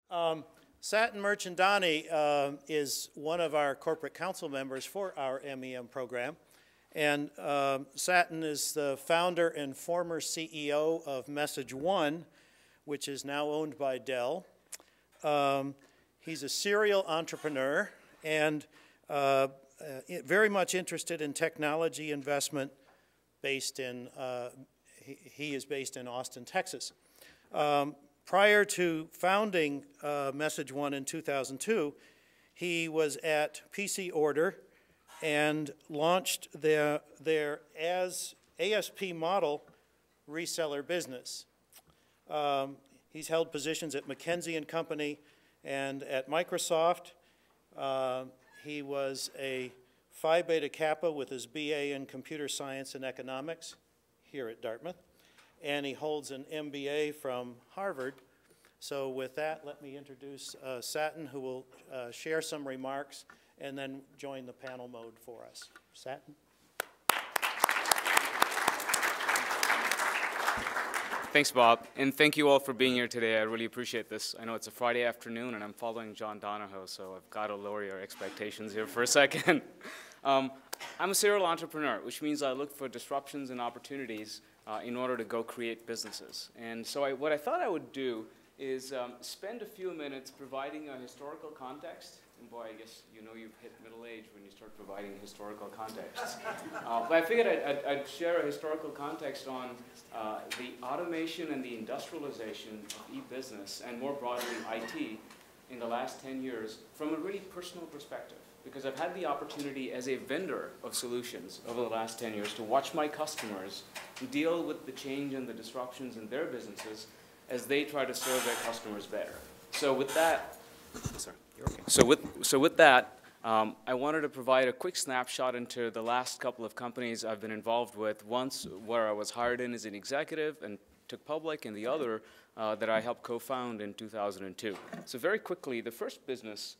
Satin Mirchandani is one of our corporate council members for our MEM program. And Satin is the founder and former CEO of MessageOne, which is now owned by Dell. He's a serial entrepreneur and very much interested in technology investment based in, he is based in Austin, Texas. Prior to founding MessageOne in 2002, he was at PC Order and launched their ASP model reseller business. He's held positions at McKinsey & Company and at Microsoft. He was a Phi Beta Kappa with his BA in Computer Science and Economics here at Dartmouth. And he holds an MBA from Harvard. So with that, let me introduce Satin, who will share some remarks and then join the panel mode for us. Satin? Thanks, Bob, and thank you all for being here today. I really appreciate this. I know it's a Friday afternoon, and I'm following John Donahoe, so I've got to lower your expectations here for a second. I'm a serial entrepreneur, which means I look for disruptions and opportunities in order to go create businesses. And so what I thought I would do is spend a few minutes providing a historical context. And boy, I guess you know you've hit middle age when you start providing historical context. But I figured I'd share a historical context on the automation and the industrialization of e-business, and more broadly IT, in the last 10 years from a really personal perspective. Because I've had the opportunity as a vendor of solutions over the last 10 years to watch my customers deal with the change and the disruptions in their businesses as they try to serve their customers better. So with that, sorry, you're okay. So with that, I wanted to provide a quick snapshot into the last couple of companies I've been involved with. Once where I was hired in as an executive and took public, and the other that I helped co-found in 2002. So very quickly, the first business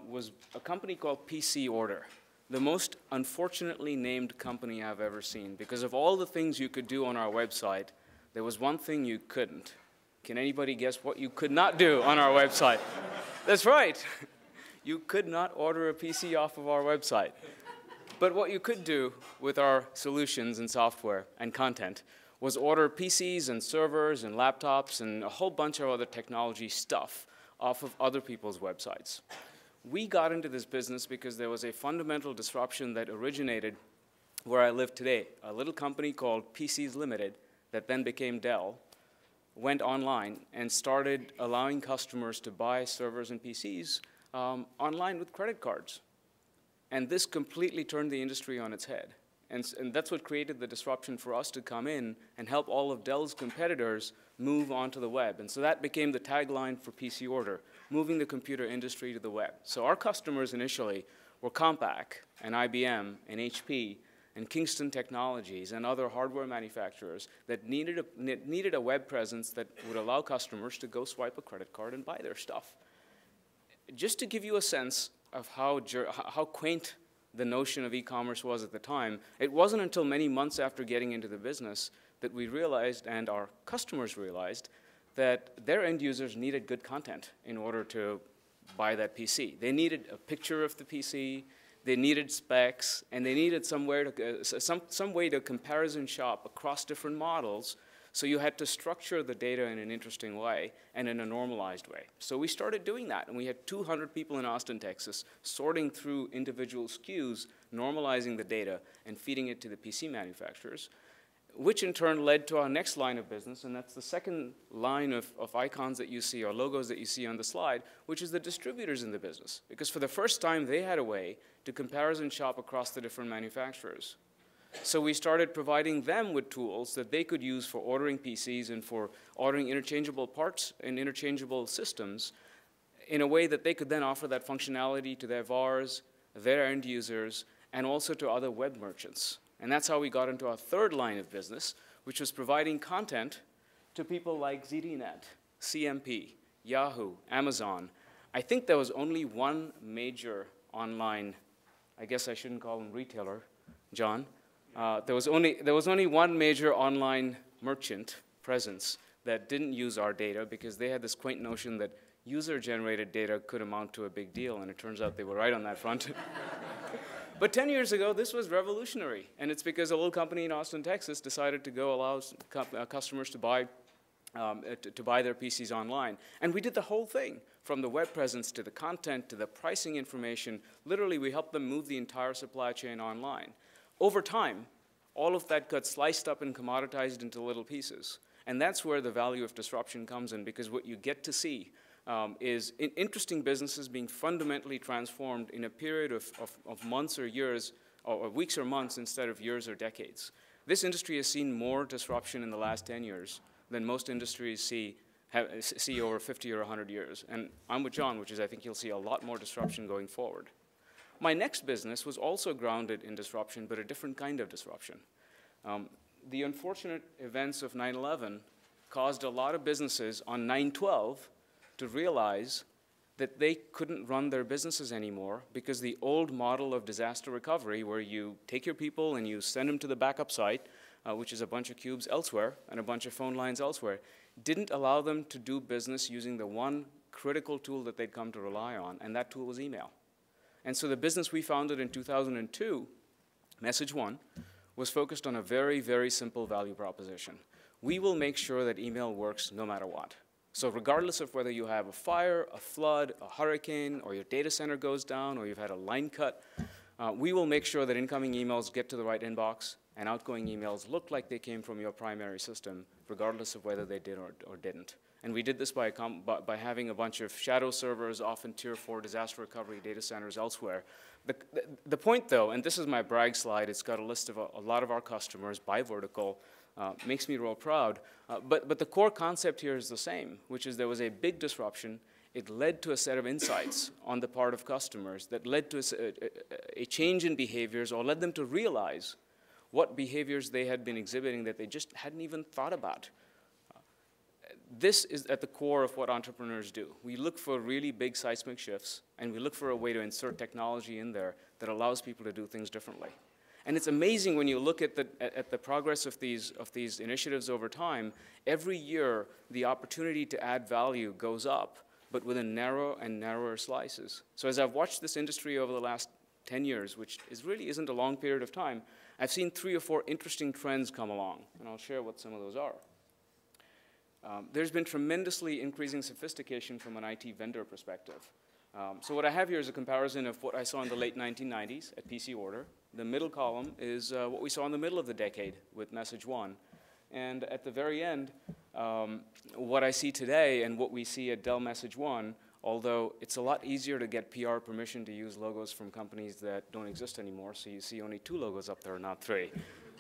was a company called PC Order, the most unfortunately named company I've ever seen, because of all the things you could do on our website, there was one thing you couldn't. Can anybody guess what you could not do on our website? That's right. You could not order a PC off of our website. But what you could do with our solutions and software and content was order PCs and servers and laptops and a whole bunch of other technology stuff off of other people's websites. We got into this business because there was a fundamental disruption that originated where I live today. A little company called PCs Limited that then became Dell went online and started allowing customers to buy servers and PCs online with credit cards. And this completely turned the industry on its head. And that's what created the disruption for us to come in and help all of Dell's competitors move onto the web. And so that became the tagline for PC Order, moving the computer industry to the web. So our customers initially were Compaq and IBM and HP and Kingston Technologies and other hardware manufacturers that needed a web presence that would allow customers to go swipe a credit card and buy their stuff. Just to give you a sense of how quaint the notion of e-commerce was at the time, it wasn't until many months after getting into the business that we realized, and our customers realized, that their end users needed good content in order to buy that PC. They needed a picture of the PC, they needed specs, and they needed some way to comparison shop across different models, so you had to structure the data in an interesting way and in a normalized way. So we started doing that, and we had 200 people in Austin, Texas, sorting through individual SKUs, normalizing the data, and feeding it to the PC manufacturers, which in turn led to our next line of business, and that's the second line of icons that you see, or logos that you see on the slide, which is the distributors in the business. Because for the first time, they had a way to comparison shop across the different manufacturers. So we started providing them with tools that they could use for ordering PCs and for ordering interchangeable parts and interchangeable systems in a way that they could then offer that functionality to their VARs, their end users, and also to other web merchants. And that's how we got into our third line of business, which was providing content to people like ZDNet, CMP, Yahoo, Amazon. I think there was only one major online, I guess I shouldn't call them retailer, John. There was only one major online merchant presence that didn't use our data because they had this quaint notion that user-generated data could amount to a big deal, and it turns out they were right on that front. But 10 years ago, this was revolutionary, and it's because a little company in Austin, Texas decided to go allow customers to buy their PCs online. And we did the whole thing, from the web presence to the content to the pricing information. Literally, we helped them move the entire supply chain online. Over time, all of that got sliced up and commoditized into little pieces. And that's where the value of disruption comes in, because what you get to see is interesting businesses being fundamentally transformed in a period of months or years, or weeks or months instead of years or decades. This industry has seen more disruption in the last 10 years than most industries see over 50 or 100 years. And I'm with John, which is I think you'll see a lot more disruption going forward. My next business was also grounded in disruption, but a different kind of disruption. The unfortunate events of 9/11 caused a lot of businesses on 9/12 to realize that they couldn't run their businesses anymore because the old model of disaster recovery, where you take your people and you send them to the backup site, which is a bunch of cubes elsewhere and a bunch of phone lines elsewhere, didn't allow them to do business using the one critical tool that they'd come to rely on, and that tool was email. And so the business we founded in 2002, MessageOne, was focused on a very, very simple value proposition. We will make sure that email works no matter what. So regardless of whether you have a fire, a flood, a hurricane, or your data center goes down, or you've had a line cut, we will make sure that incoming emails get to the right inbox and outgoing emails look like they came from your primary system, regardless of whether they did or didn't. And we did this by having a bunch of shadow servers, often tier 4 disaster recovery data centers elsewhere. The point, though, and this is my brag slide, it's got a list of a lot of our customers by vertical, makes me real proud. But the core concept here is the same, which is there was a big disruption. It led to a set of insights on the part of customers that led to a change in behaviors, or led them to realize what behaviors they had been exhibiting that they just hadn't even thought about. This is at the core of what entrepreneurs do. We look for really big seismic shifts, and we look for a way to insert technology in there that allows people to do things differently. And it's amazing when you look at the progress of these initiatives over time. Every year, the opportunity to add value goes up, but within narrower and narrower slices. So as I've watched this industry over the last 10 years, which really isn't a long period of time, I've seen 3 or 4 interesting trends come along, and I'll share what some of those are. There's been tremendously increasing sophistication from an IT vendor perspective. So what I have here is a comparison of what I saw in the late 1990s at PC Order. The middle column is what we saw in the middle of the decade with MessageOne. And at the very end, what I see today and what we see at Dell MessageOne, although it's a lot easier to get PR permission to use logos from companies that don't exist anymore, so you see only 2 logos up there, not 3.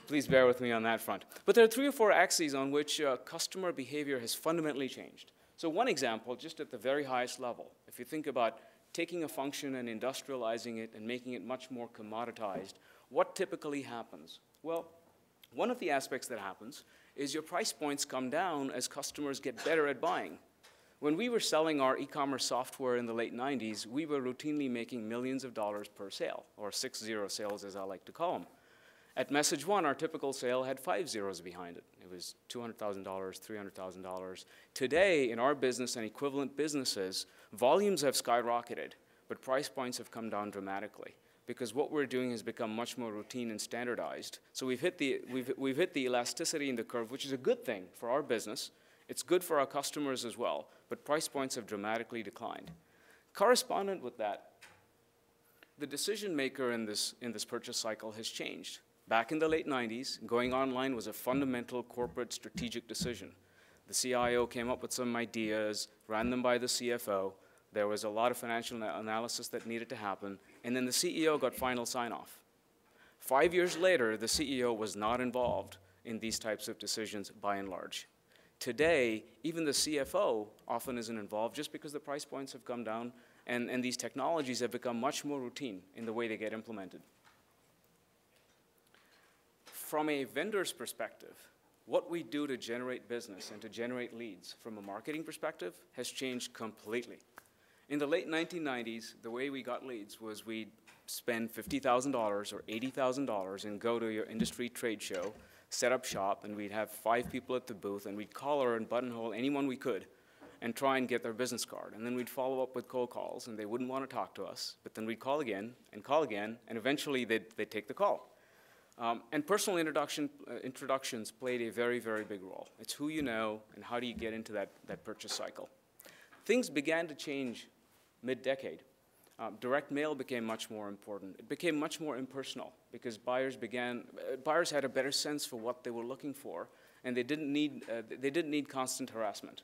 Please bear with me on that front. But there are 3 or 4 axes on which customer behavior has fundamentally changed. So one example, just at the very highest level, if you think about taking a function and industrializing it and making it much more commoditized, what typically happens? Well, one of the aspects that happens is your price points come down as customers get better at buying. When we were selling our e-commerce software in the late 90s, we were routinely making millions of dollars per sale, or 6-0 sales as I like to call them. At MessageOne, our typical sale had 5 zeros behind it. It was $200,000, $300,000. Today, in our business and equivalent businesses, volumes have skyrocketed, but price points have come down dramatically because what we're doing has become much more routine and standardized. So we've hit the elasticity in the curve, which is a good thing for our business. It's good for our customers as well, but price points have dramatically declined. Correspondent with that, the decision maker in this purchase cycle has changed. Back in the late 90s, going online was a fundamental corporate strategic decision. The CIO came up with some ideas, ran them by the CFO. There was a lot of financial analysis that needed to happen, and then the CEO got final sign-off. 5 years later, the CEO was not involved in these types of decisions by and large. Today, even the CFO often isn't involved just because the price points have come down and these technologies have become much more routine in the way they get implemented. From a vendor's perspective, what we do to generate business and to generate leads from a marketing perspective has changed completely. In the late 1990s, the way we got leads was we'd spend $50,000 or $80,000 and go to your industry trade show, set up shop, and we'd have 5 people at the booth, and we'd collar and buttonhole anyone we could and try and get their business card. And then we'd follow up with cold calls, and they wouldn't want to talk to us, but then we'd call again, and eventually they'd take the call. And personal introductions played a very, very big role. It's who you know and how do you get into that purchase cycle. Things began to change mid-decade. Direct mail became much more important. It became much more impersonal because buyers had a better sense for what they were looking for, and they didn't need constant harassment.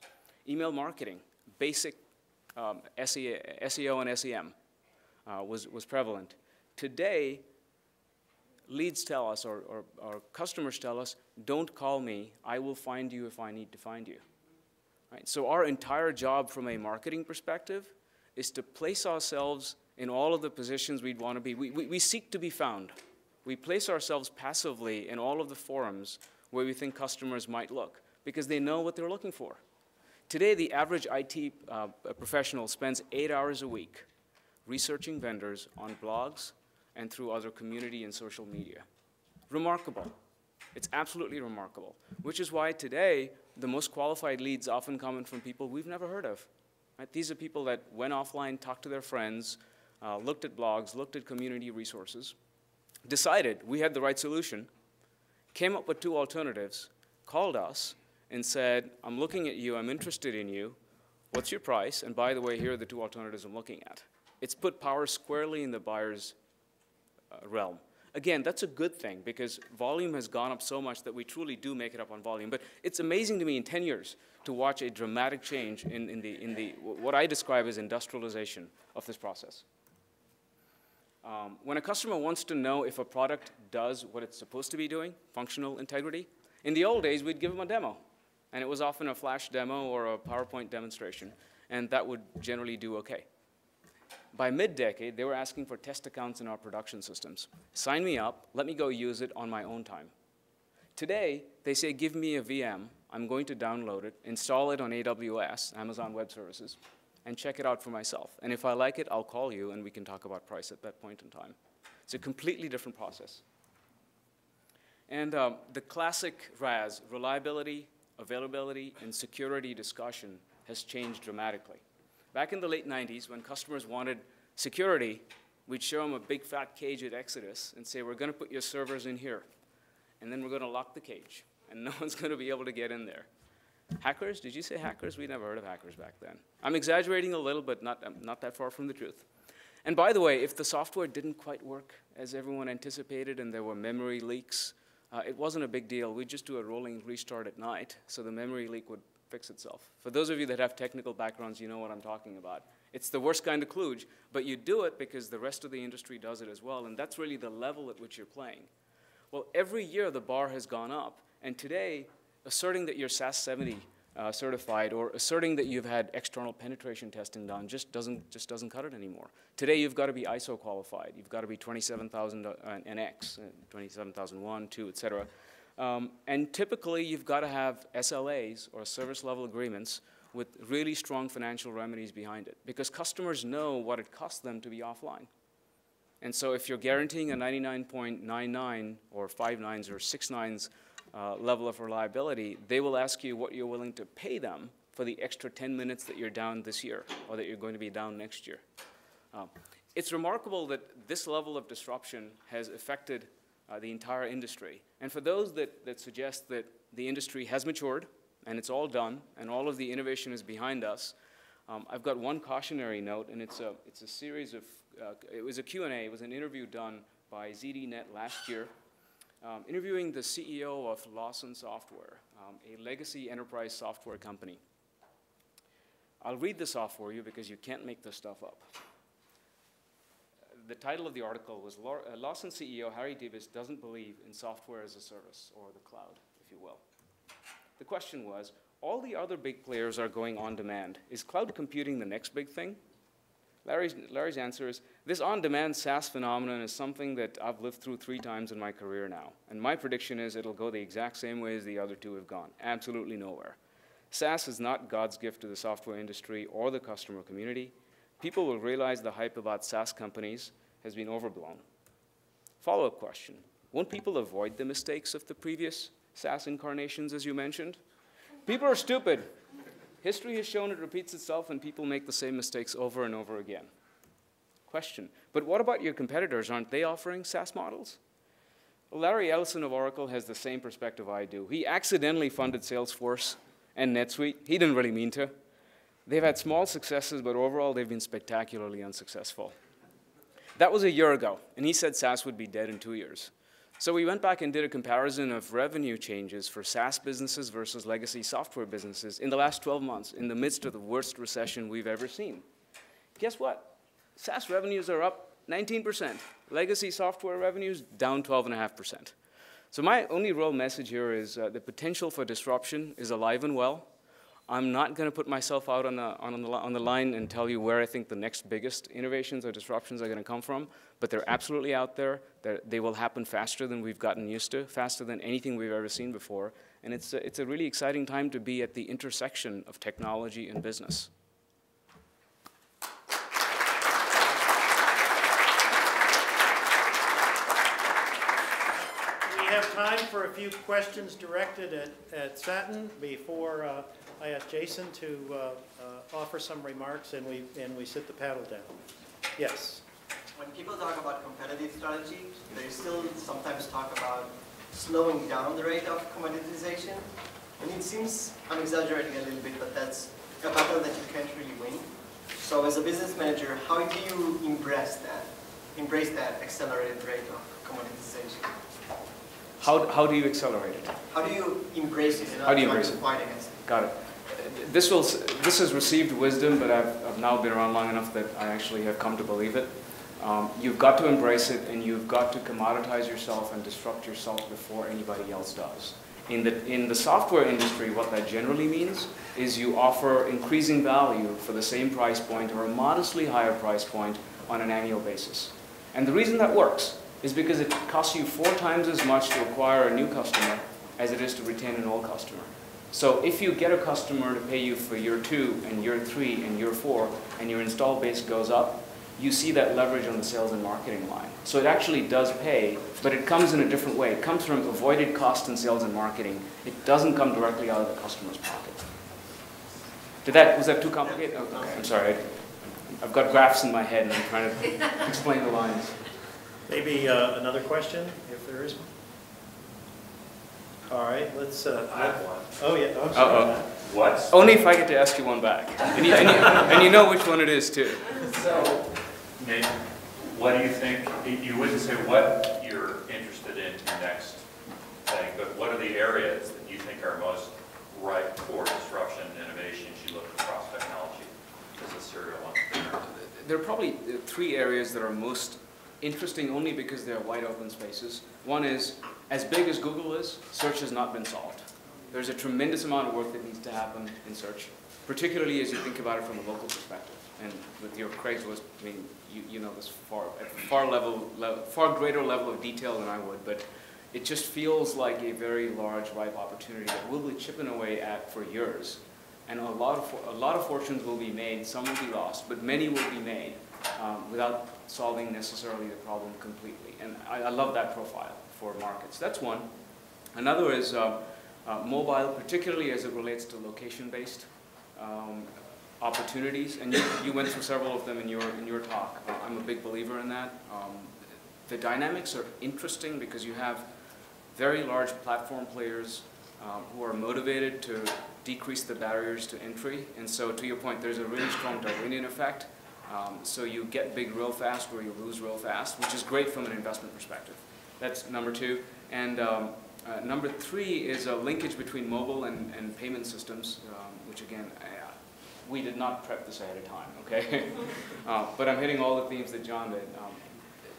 Email marketing, basic SEO and SEM was prevalent. Today, leads tell us, or customers tell us, don't call me, I will find you if I need to find you. Right? So our entire job from a marketing perspective is to place ourselves in all of the positions we'd want to be. We seek to be found. We place ourselves passively in all of the forums where we think customers might look because they know what they're looking for. Today, the average IT professional spends 8 hours a week researching vendors on blogs and through other community and social media. Remarkable. It's absolutely remarkable, which is why today the most qualified leads often come in from people we've never heard of. Right? These are people that went offline, talked to their friends, looked at blogs, looked at community resources, decided we had the right solution, came up with 2 alternatives, called us, and said, I'm looking at you, I'm interested in you, what's your price? And by the way, here are the 2 alternatives I'm looking at. It's put power squarely in the buyer's realm. Again, that's a good thing because volume has gone up so much that we truly do make it up on volume. But it's amazing to me in 10 years to watch a dramatic change in the what I describe as industrialization of this process. When a customer wants to know if a product does what it's supposed to be doing, functional integrity, in the old days we'd give them a demo. And it was often a flash demo or a PowerPoint demonstration, and that would generally do okay. By mid-decade, they were asking for test accounts in our production systems. Sign me up, let me go use it on my own time. Today, they say, give me a VM, I'm going to download it, install it on AWS, Amazon Web Services, and check it out for myself. And if I like it, I'll call you, and we can talk about price at that point in time. It's a completely different process. And the classic RAS, reliability, availability, and security discussion has changed dramatically. Back in the late 90s, when customers wanted security, we'd show them a big fat cage at Exodus and say, we're going to put your servers in here, and then we're going to lock the cage, and no one's going to be able to get in there. Hackers? Did you say hackers? We never heard of hackers back then. I'm exaggerating a little, but not that far from the truth. And by the way, if the software didn't quite work as everyone anticipated and there were memory leaks, it wasn't a big deal. We'd just do a rolling restart at night, so the memory leak would fix itself. For those of you that have technical backgrounds, you know what I'm talking about. It's the worst kind of kludge, but you do it because the rest of the industry does it as well, and that's really the level at which you're playing. Well, every year the bar has gone up, and today, asserting that you're SAS 70 certified or asserting that you've had external penetration testing done just doesn't cut it anymore. Today, you've got to be ISO qualified. You've got to be 27,000 NX, 27,001, 2, et cetera. And typically, you've got to have SLAs, or service level agreements, with really strong financial remedies behind it, because customers know what it costs them to be offline. And so if you're guaranteeing a 99.99 or 5 nines or 6 nines level of reliability, they will ask you what you're willing to pay them for the extra 10 minutes that you're down this year, or that you're going to be down next year. It's remarkable that this level of disruption has affected the entire industry. And for those that suggest that the industry has matured and it's all done and all of the innovation is behind us, I've got one cautionary note, and it's a series of, it was a Q&A, it was an interview done by ZDNet last year, interviewing the CEO of Lawson Software, a legacy enterprise software company. I'll read this off for you because you can't make this stuff up. The title of the article was Lawson CEO Harry Davis doesn't believe in software as a service, or the cloud, if you will. The question was, all the other big players are going on demand. Is cloud computing the next big thing? Larry's answer is, this on-demand SaaS phenomenon is something that I've lived through 3 times in my career now. And my prediction is it'll go the exact same way as the other 2 have gone, absolutely nowhere. SaaS is not God's gift to the software industry or the customer community. People will realize the hype about SaaS companies has been overblown. Follow-up question, won't people avoid the mistakes of the previous SaaS incarnations, as you mentioned. People are stupid. History has shown it repeats itself and people make the same mistakes over and over again. Question, but what about your competitors? Aren't they offering SaaS models? Larry Ellison of Oracle has the same perspective I do. He accidentally funded Salesforce and NetSuite. He didn't really mean to. They've had small successes, but overall they've been spectacularly unsuccessful. That was a year ago, and he said SaaS would be dead in 2 years. So we went back and did a comparison of revenue changes for SaaS businesses versus legacy software businesses in the last 12 months, in the midst of the worst recession we've ever seen. Guess what? SaaS revenues are up 19%. Legacy software revenues down 12.5%. So my only real message here is the potential for disruption is alive and well. I'm not going to put myself out on the line and tell you where I think the next biggest innovations or disruptions are going to come from, but they're absolutely out there. They will happen faster than we've gotten used to, faster than anything we've ever seen before. And it's a really exciting time to be at the intersection of technology and business. We have time for a few questions directed at Satin before I ask Jason to offer some remarks and we sit the paddle down. Yes. When people talk about competitive strategy, they still sometimes talk about slowing down the rate of commoditization. And it seems, I'm exaggerating a little bit, but that's a battle that you can't really win. So as a business manager, how do you embrace that accelerated rate of commoditization? How do you accelerate it? How do you embrace it? How do you embrace it? Fight against it? Got it. This has received wisdom, but I've now been around long enough that I actually have come to believe it. You've got to embrace it, and you've got to commoditize yourself and disrupt yourself before anybody else does. In the software industry, what that generally means is you offer increasing value for the same price point or a modestly higher price point on an annual basis. And the reason that works is because it costs you 4 times as much to acquire a new customer as it is to retain an old customer. So if you get a customer to pay you for year 2 and year 3 and year 4 and your install base goes up, you see that leverage on the sales and marketing line. So it actually does pay, but it comes in a different way. It comes from avoided cost in sales and marketing. It doesn't come directly out of the customer's pocket. Was that too complicated? Oh, okay, I'm sorry. I've got graphs in my head and I'm trying to explain the lines. Maybe another question, if there is one. All right, let's... I have one. Oh, yeah. I'm sorry. What? Only if I get to ask you one back. And you know which one it is, too. So, Nate, what do you think? You wouldn't say what you're interested in next thing, but what are the areas that you think are most ripe for disruption and innovation as you look across technology as a serial entrepreneur? There are probably 3 areas that are most interesting only because they're wide open spaces. One is, as big as Google is, search has not been solved. There's a tremendous amount of work that needs to happen in search, particularly as you think about it from a local perspective. And with your Craigslist, I mean, you know this at far greater level of detail than I would, but it just feels like a very large, ripe opportunity that we'll be chipping away at for years. And a lot of fortunes will be made, some will be lost, but many will be made without solving necessarily the problem completely. And I love that profile for markets. That's one. Another is mobile, particularly as it relates to location-based opportunities. And you went through several of them in your talk. I'm a big believer in that. The dynamics are interesting because you have very large platform players who are motivated to decrease the barriers to entry. And so to your point, there's a really strong Darwinian effect. So you get big real fast or you lose real fast, which is great from an investment perspective. That's number 2. And number 3 is a linkage between mobile and payment systems, which again, we did not prep this ahead of time, okay? But I'm hitting all the themes that John did.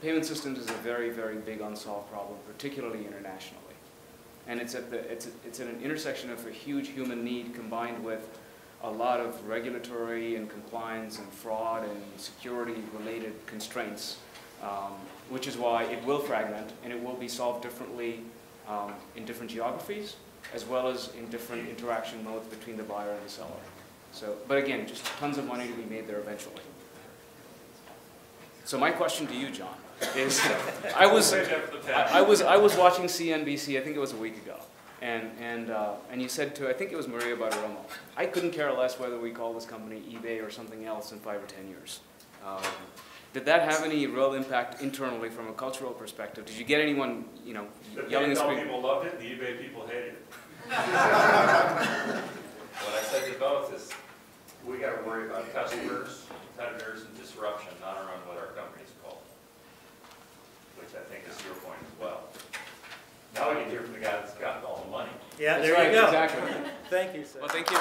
Payment systems is a very, very big unsolved problem, particularly internationally. And it's at an intersection of a huge human need combined with a lot of regulatory and compliance and fraud and security-related constraints, which is why it will fragment and it will be solved differently in different geographies, as well as in different interaction modes between the buyer and the seller. So, but again, just tons of money to be made there eventually. So my question to you, John, is I was watching CNBC, I think it was a week ago, And you said to, I think it was Maria Bartiromo, I couldn't care less whether we call this company eBay or something else in 5 or 10 years. Did that have any real impact internally from a cultural perspective? Did you get anyone, you know, yelling and screaming? The people loved it, the eBay people hated it. What I said to both is, we got to worry about customers, competitors, and disruption, not around what our company's called, which I think is your point as well. Now we can hear from the guy that's got all the money. Yeah, That's there right, you go. Exactly. Thank you, sir. Well, thank you.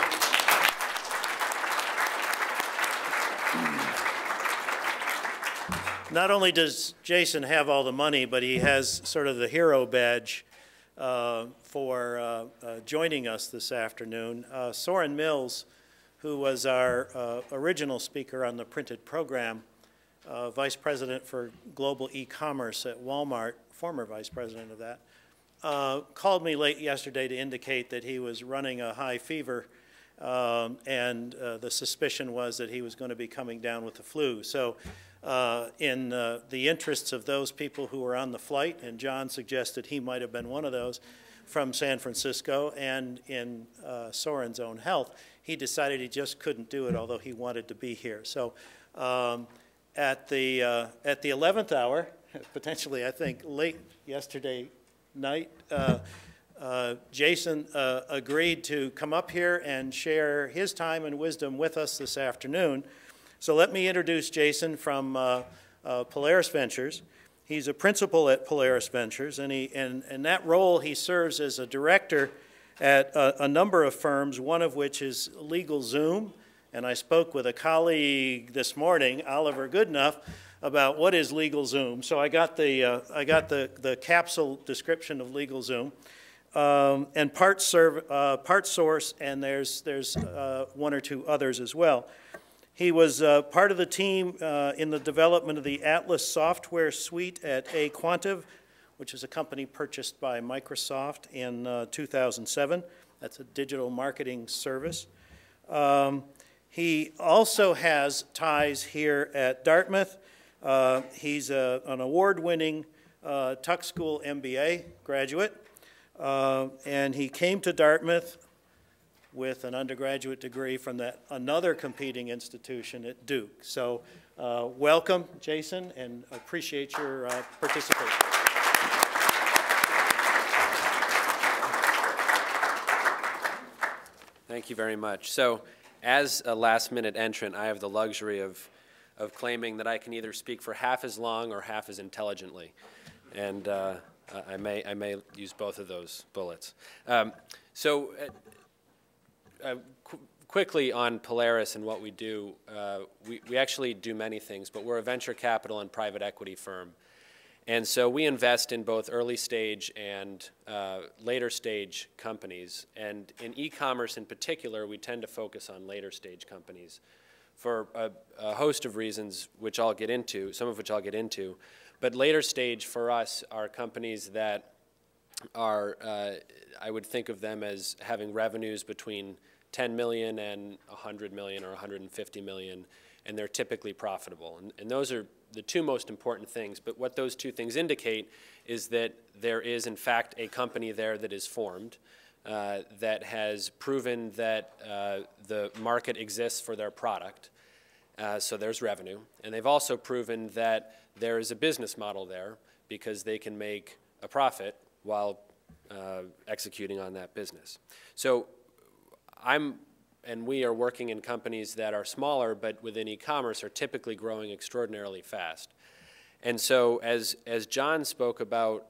Not only does Jason have all the money, but he has sort of the hero badge for joining us this afternoon. Soren Mills, who was our original speaker on the printed program, Vice President for Global E-Commerce at Walmart, former Vice President of that, called me late yesterday to indicate that he was running a high fever, and the suspicion was that he was going to be coming down with the flu. So in the interests of those people who were on the flight, and John suggested he might have been one of those from San Francisco, and in Soren's own health, he decided he just couldn't do it, although he wanted to be here. So at the 11th hour, potentially I think late yesterday night, Jason agreed to come up here and share his time and wisdom with us this afternoon. So let me introduce Jason from Polaris Ventures. He's a principal at Polaris Ventures, and in that role he serves as a director at a number of firms, one of which is Legalzoom. And I spoke with a colleague this morning, Oliver Goodenough, about what is Legalzoom. So I got the capsule description of Legalzoom, and Part Source, and there's one or two others as well. He was part of the team in the development of the Atlas software suite at Quantive, which is a company purchased by Microsoft in 2007. That's a digital marketing service. He also has ties here at Dartmouth. He's an award-winning Tuck School MBA graduate, and he came to Dartmouth with an undergraduate degree from another competing institution at Duke. So welcome, Jason, and appreciate your participation. Thank you very much. So as a last-minute entrant, I have the luxury of claiming that I can either speak for half as long or half as intelligently. And I may use both of those bullets. Quickly on Polaris and what we do, we actually do many things, but we're a venture capital and private equity firm. And so we invest in both early stage and later stage companies. And in e-commerce in particular, we tend to focus on later stage companies for a host of reasons, which I'll get into, some of which I'll get into. But later stage for us are companies that are, I would think of them as having revenues between 10 million and 100 million or 150 million, and they're typically profitable. And those are the two most important things. But what those two things indicate is that there is, in fact, a company there that is formed that has proven that the market exists for their product. So there's revenue. And they've also proven that there is a business model there because they can make a profit while executing on that business. So we are working in companies that are smaller, but within e-commerce are typically growing extraordinarily fast. And so as John spoke about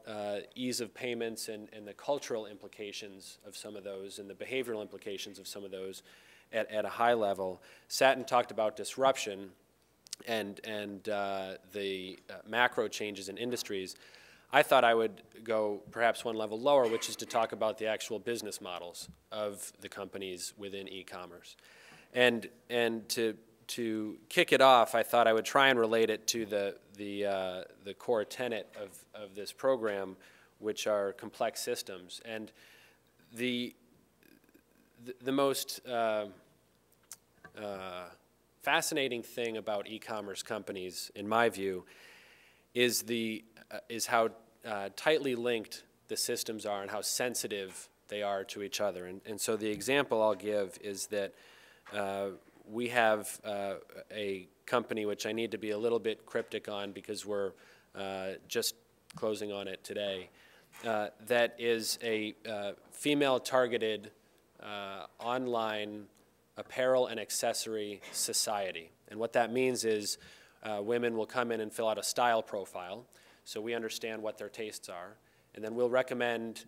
ease of payments and the cultural implications of some of those and the behavioral implications of some of those at a high level, Satin talked about disruption and the macro changes in industries. I thought I would go perhaps one level lower, which is to talk about the actual business models of the companies within e-commerce. And to kick it off, I thought I would try and relate it to the core tenet of this program, which are complex systems. And the most fascinating thing about e-commerce companies, in my view, is how tightly linked the systems are and how sensitive they are to each other. And so the example I'll give is that we have a company which I need to be a little bit cryptic on because we're just closing on it today, that is a female-targeted online apparel and accessory society. And what that means is women will come in and fill out a style profile, so we understand what their tastes are, and then we'll recommend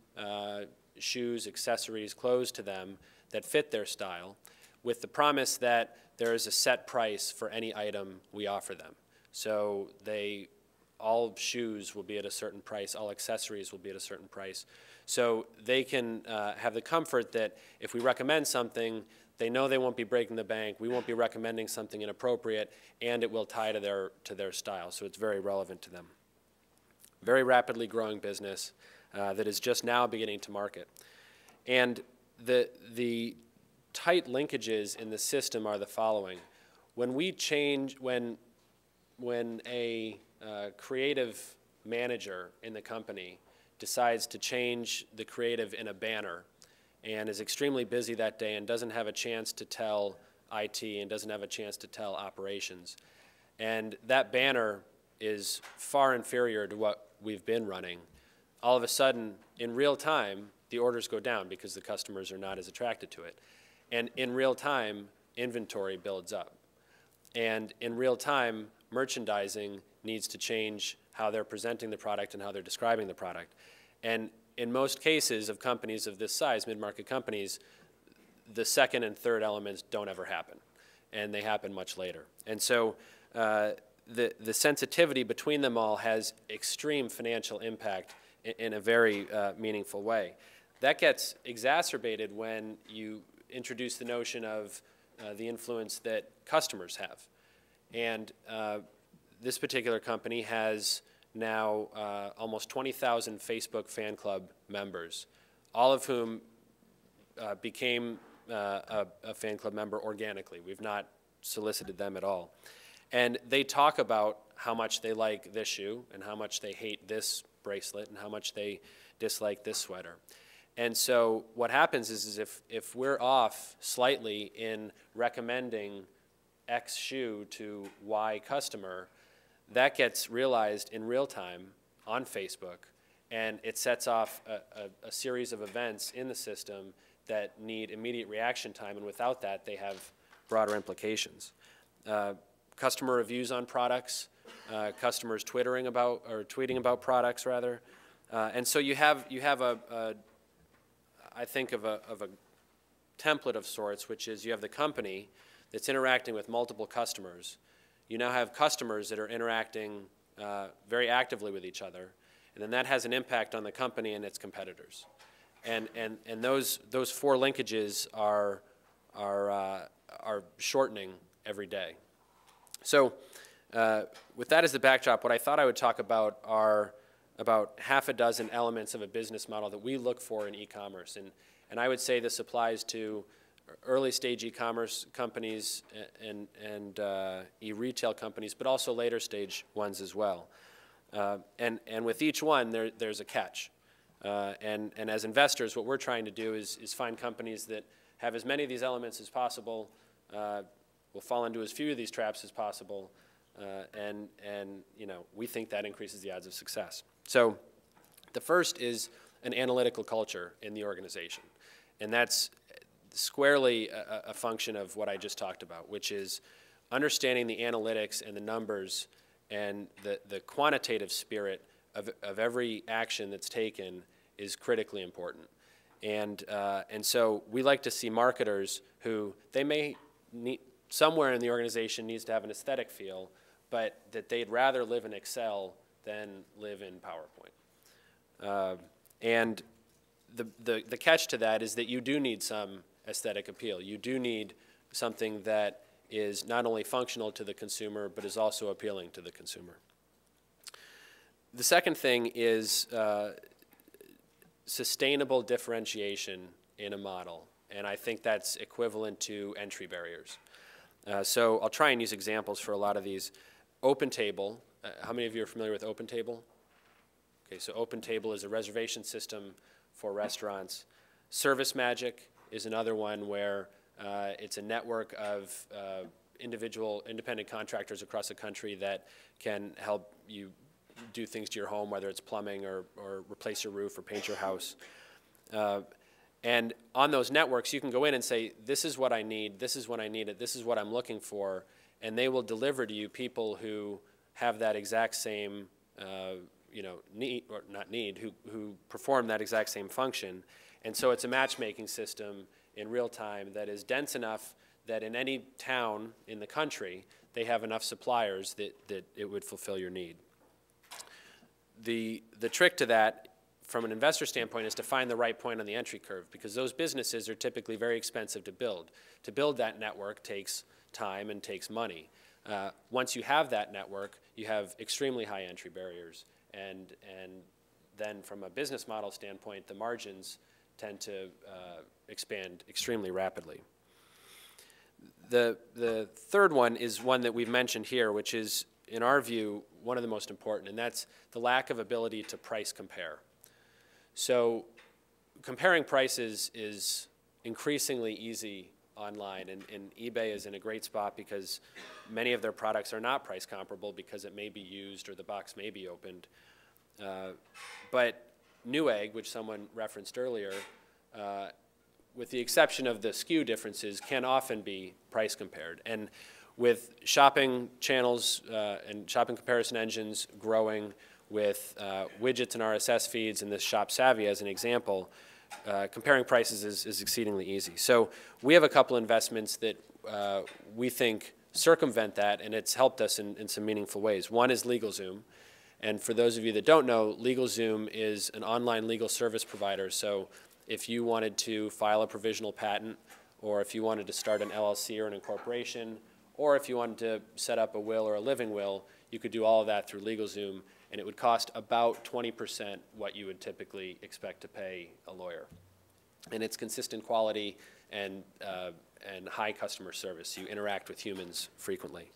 shoes, accessories, clothes to them that fit their style, with the promise that there is a set price for any item we offer them. So all shoes will be at a certain price, all accessories will be at a certain price. So they can have the comfort that if we recommend something, they know they won't be breaking the bank, we won't be recommending something inappropriate, and it will tie to their style, so it's very relevant to them. Very rapidly growing business that is just now beginning to market. And the tight linkages in the system are the following. When a creative manager in the company decides to change the creative in a banner and is extremely busy that day and doesn't have a chance to tell IT and doesn't have a chance to tell operations, and that banner is far inferior to what we've been running, all of a sudden, in real time, the orders go down because the customers are not as attracted to it. And in real time, inventory builds up. And in real time, merchandising needs to change how they're presenting the product and how they're describing the product. And in most cases of companies of this size, mid-market companies, the second and third elements don't ever happen, and they happen much later. And so the sensitivity between them all has extreme financial impact in a very meaningful way. That gets exacerbated when you introduce the notion of the influence that customers have. And this particular company has now almost 20,000 Facebook fan club members, all of whom became a fan club member organically. We've not solicited them at all. And they talk about how much they like this shoe and how much they hate this bracelet and how much they dislike this sweater. And so what happens is if we're off slightly in recommending X shoe to Y customer, that gets realized in real time on Facebook, and it sets off a series of events in the system that need immediate reaction time, and without that, they have broader implications. Customer reviews on products, customers tweeting about products rather, and so you have I think of a template of sorts, which is you have the company that's interacting with multiple customers. You now have customers that are interacting very actively with each other, and then that has an impact on the company and its competitors. And those four linkages are shortening every day. So with that as the backdrop, what I thought I would talk about are about half a dozen elements of a business model that we look for in e-commerce. And I would say this applies to early stage e-commerce companies and e-retail companies, but also later stage ones as well. And with each one, there's a catch. And as investors, what we're trying to do is find companies that have as many of these elements as possible, will fall into as few of these traps as possible, and you know, we think that increases the odds of success. So the first is an analytical culture in the organization, and that's squarely a function of what I just talked about, which is understanding the analytics and the numbers and the quantitative spirit of every action that's taken is critically important. And so we like to see marketers who they may need, somewhere in the organization needs to have an aesthetic feel, but that they'd rather live in Excel than live in PowerPoint. And the catch to that is that you do need some aesthetic appeal. You do need something that is not only functional to the consumer, but is also appealing to the consumer. The second thing is sustainable differentiation in a model, and I think that's equivalent to entry barriers. So I'll try and use examples for a lot of these. Opentable, how many of you are familiar with Opentable? Okay, so Opentable is a reservation system for restaurants. Service Magic is another one where it's a network of independent contractors across the country that can help you do things to your home, whether it's plumbing or replace your roof or paint your house. And on those networks, you can go in and say, this is what I need, this is when I need it, this is what I'm looking for, and they will deliver to you people who have that exact same, need, or not need, who perform that exact same function. And so it's a matchmaking system in real time that is dense enough that in any town in the country, they have enough suppliers that it would fulfill your need. The trick to that, from an investor standpoint, is to find the right point on the entry curve, because those businesses are typically very expensive to build. To build that network takes time and takes money. Once you have that network, you have extremely high entry barriers, and then from a business model standpoint, the margins tend to expand extremely rapidly. The third one is one that we've mentioned here, which is, in our view, one of the most important, and that's the lack of ability to price compare. So comparing prices is increasingly easy online, and eBay is in a great spot because many of their products are not price comparable because it may be used or the box may be opened. But Newegg, which someone referenced earlier, with the exception of the SKU differences, can often be price compared. And with shopping channels and shopping comparison engines growing, with widgets and RSS feeds and this Shop Savvy as an example, comparing prices is exceedingly easy. So we have a couple investments that we think circumvent that, and it's helped us in some meaningful ways. One is Legalzoom. And for those of you that don't know, Legalzoom is an online legal service provider. So if you wanted to file a provisional patent, or if you wanted to start an LLC or an incorporation, or if you wanted to set up a will or a living will, you could do all of that through Legalzoom, and it would cost about 20% what you would typically expect to pay a lawyer. And it's consistent quality and high customer service. You interact with humans frequently.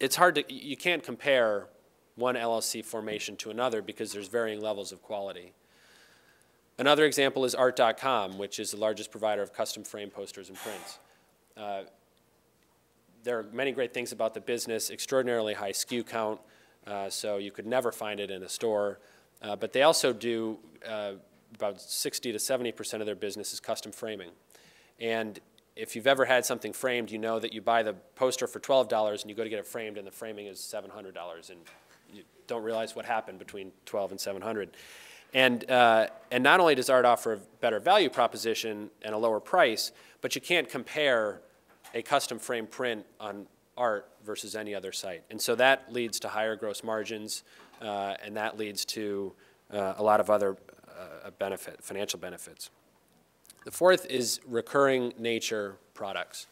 It's hard to, you can't compare one LLC formation to another because there's varying levels of quality. Another example is Art.com, which is the largest provider of custom frame posters and prints. There are many great things about the business, extraordinarily high SKU count, so you could never find it in a store. But they also do about 60 to 70% of their business is custom framing. And if you've ever had something framed, you know that you buy the poster for $12 and you go to get it framed and the framing is $700, and you don't realize what happened between $12 and $700. And not only does Art offer a better value proposition and a lower price, but you can't compare a custom frame print on Art versus any other site. And so that leads to higher gross margins, and that leads to a lot of other financial benefits. The fourth is recurring nature products.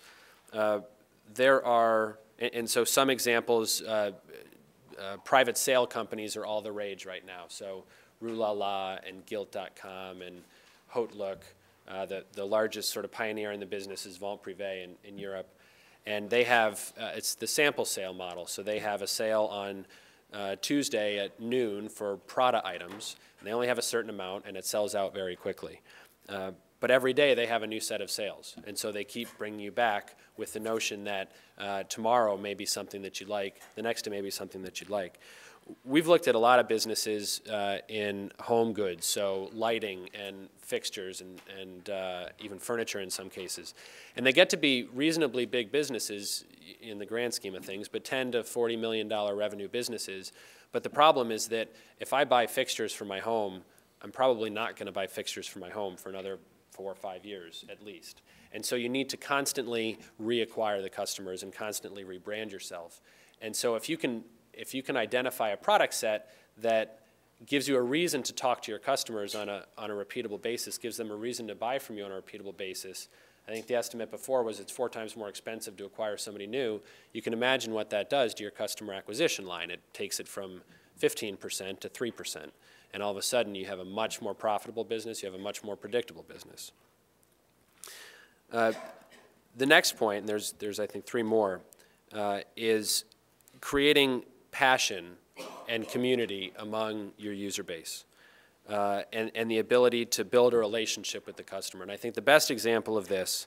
There are, and so some examples, private sale companies are all the rage right now. So Rue La La and Gilt.com and Haute Look. The largest sort of pioneer in the business is Vente Privée in Europe. And they have, it's the sample sale model. So they have a sale on Tuesday at noon for Prada items. And they only have a certain amount, and it sells out very quickly. But every day they have a new set of sales. And so they keep bringing you back with the notion that tomorrow may be something that you like, the next day may be something that you'd like. We've looked at a lot of businesses in home goods, so lighting and fixtures and even furniture in some cases. And they get to be reasonably big businesses in the grand scheme of things, but $10 to $40 million revenue businesses. But the problem is that if I buy fixtures for my home, I'm probably not going to buy fixtures for my home for another 4 or 5 years at least. And so you need to constantly reacquire the customers and constantly rebrand yourself. And so if you can identify a product set that gives you a reason to talk to your customers on a repeatable basis, gives them a reason to buy from you on a repeatable basis. I think the estimate before was it's 4 times more expensive to acquire somebody new. You can imagine what that does to your customer acquisition line. It takes it from 15% to 3%. And all of a sudden you have a much more profitable business, you have a much more predictable business. The next point, and there's I think 3 more, is creating passion and community among your user base. and the ability to build a relationship with the customer. And I think the best example of this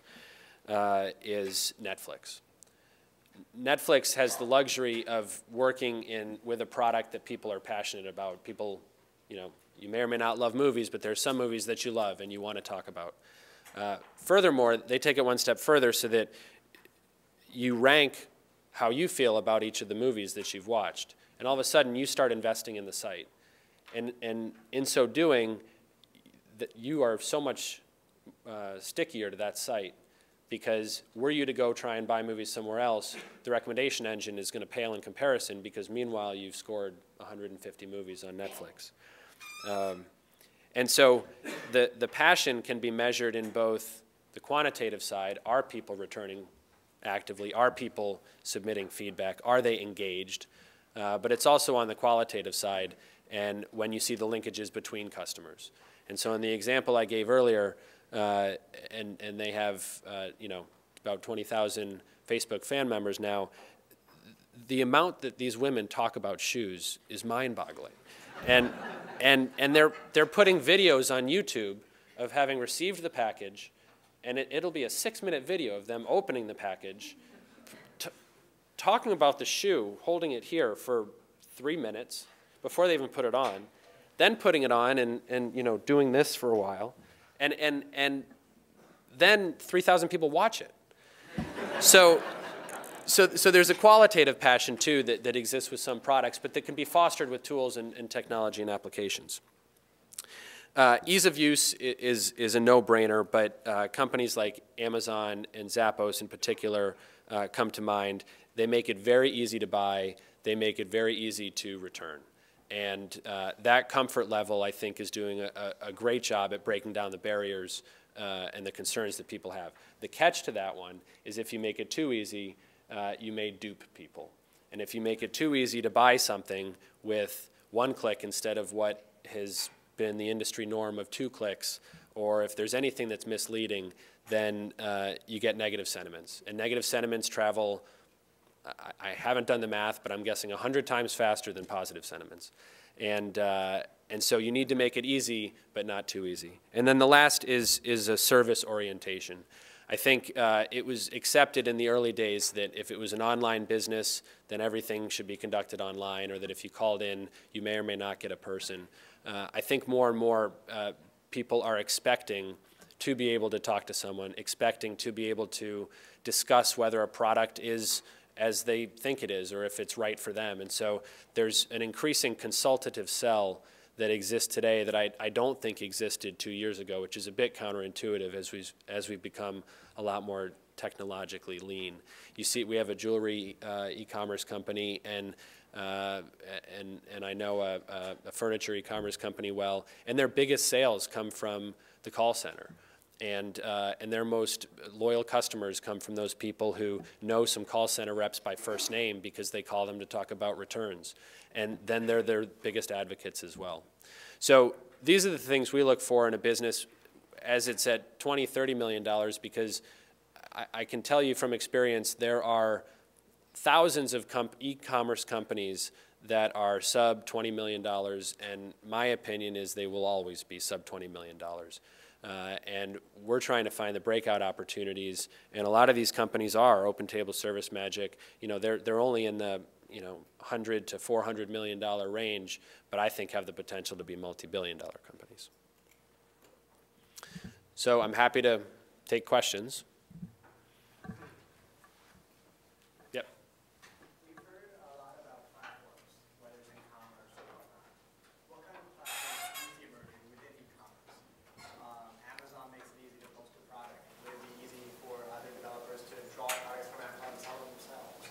is Netflix. Netflix has the luxury of working with a product that people are passionate about. People, you may or may not love movies, but there's some movies that you love and you want to talk about. Furthermore, they take it one step further so that you rank how you feel about each of the movies that you've watched. And all of a sudden, you start investing in the site. And in so doing, you are so much stickier to that site, because were you to go try and buy movies somewhere else, the recommendation engine is going to pale in comparison, because meanwhile you've scored 150 movies on Netflix. And so the passion can be measured in both the quantitative side: are people returning actively, are people submitting feedback, are they engaged? But it's also on the qualitative side, and when you see the linkages between customers. And so in the example I gave earlier, and they have about 20,000 Facebook fan members now, the amount that these women talk about shoes is mind-boggling. And they're putting videos on YouTube of having received the package, and it'll be a 6-minute video of them opening the package, talking about the shoe, holding it here for 3 minutes before they even put it on, then putting it on and doing this for a while, and then 3,000 people watch it. So there's a qualitative passion too that exists with some products, but that can be fostered with tools and technology and applications. Ease of use is a no-brainer, but companies like Amazon and Zappos in particular come to mind. They make it very easy to buy. They make it very easy to return. And that comfort level, I think, is doing a great job at breaking down the barriers and the concerns that people have. The catch to that one is if you make it too easy, you may dupe people. And if you make it too easy to buy something with 1 click instead of what has been the industry norm of 2 clicks, or if there's anything that's misleading, then you get negative sentiments. And negative sentiments travel, I haven't done the math, but I'm guessing 100 times faster than positive sentiments. And so you need to make it easy, but not too easy. And then the last is a service orientation. I think it was accepted in the early days that if it was an online business, then everything should be conducted online, or that if you called in, you may or may not get a person. I think more and more people are expecting to be able to talk to someone, expecting to be able to discuss whether a product is as they think it is, or if it's right for them. And so there's an increasing consultative sell that exists today that I don't think existed 2 years ago, which is a bit counterintuitive as we've become a lot more technologically lean. You see, we have a jewelry e-commerce company, and I know a furniture e-commerce company well, and their biggest sales come from the call center. And their most loyal customers come from those people who know some call center reps by first name because they call them to talk about returns. And then they're their biggest advocates as well. So these are the things we look for in a business as it's at $20, $30 million, because I can tell you from experience there are thousands of e-commerce companies that are sub $20 million, and my opinion is they will always be sub $20 million. And we're trying to find the breakout opportunities, and a lot of these companies are Opentable, Service Magic. They're only in the $100 to $400 million range, but I think have the potential to be multi-billion-dollar companies. So I'm happy to take questions. Yep. We've heard a lot about platforms, whether it's e-commerce or whatnot. What kind of platforms do you see emerging within e-commerce? Amazon makes it easy to post a product. Would it be easy for other developers to draw products from Amazon and sell them themselves?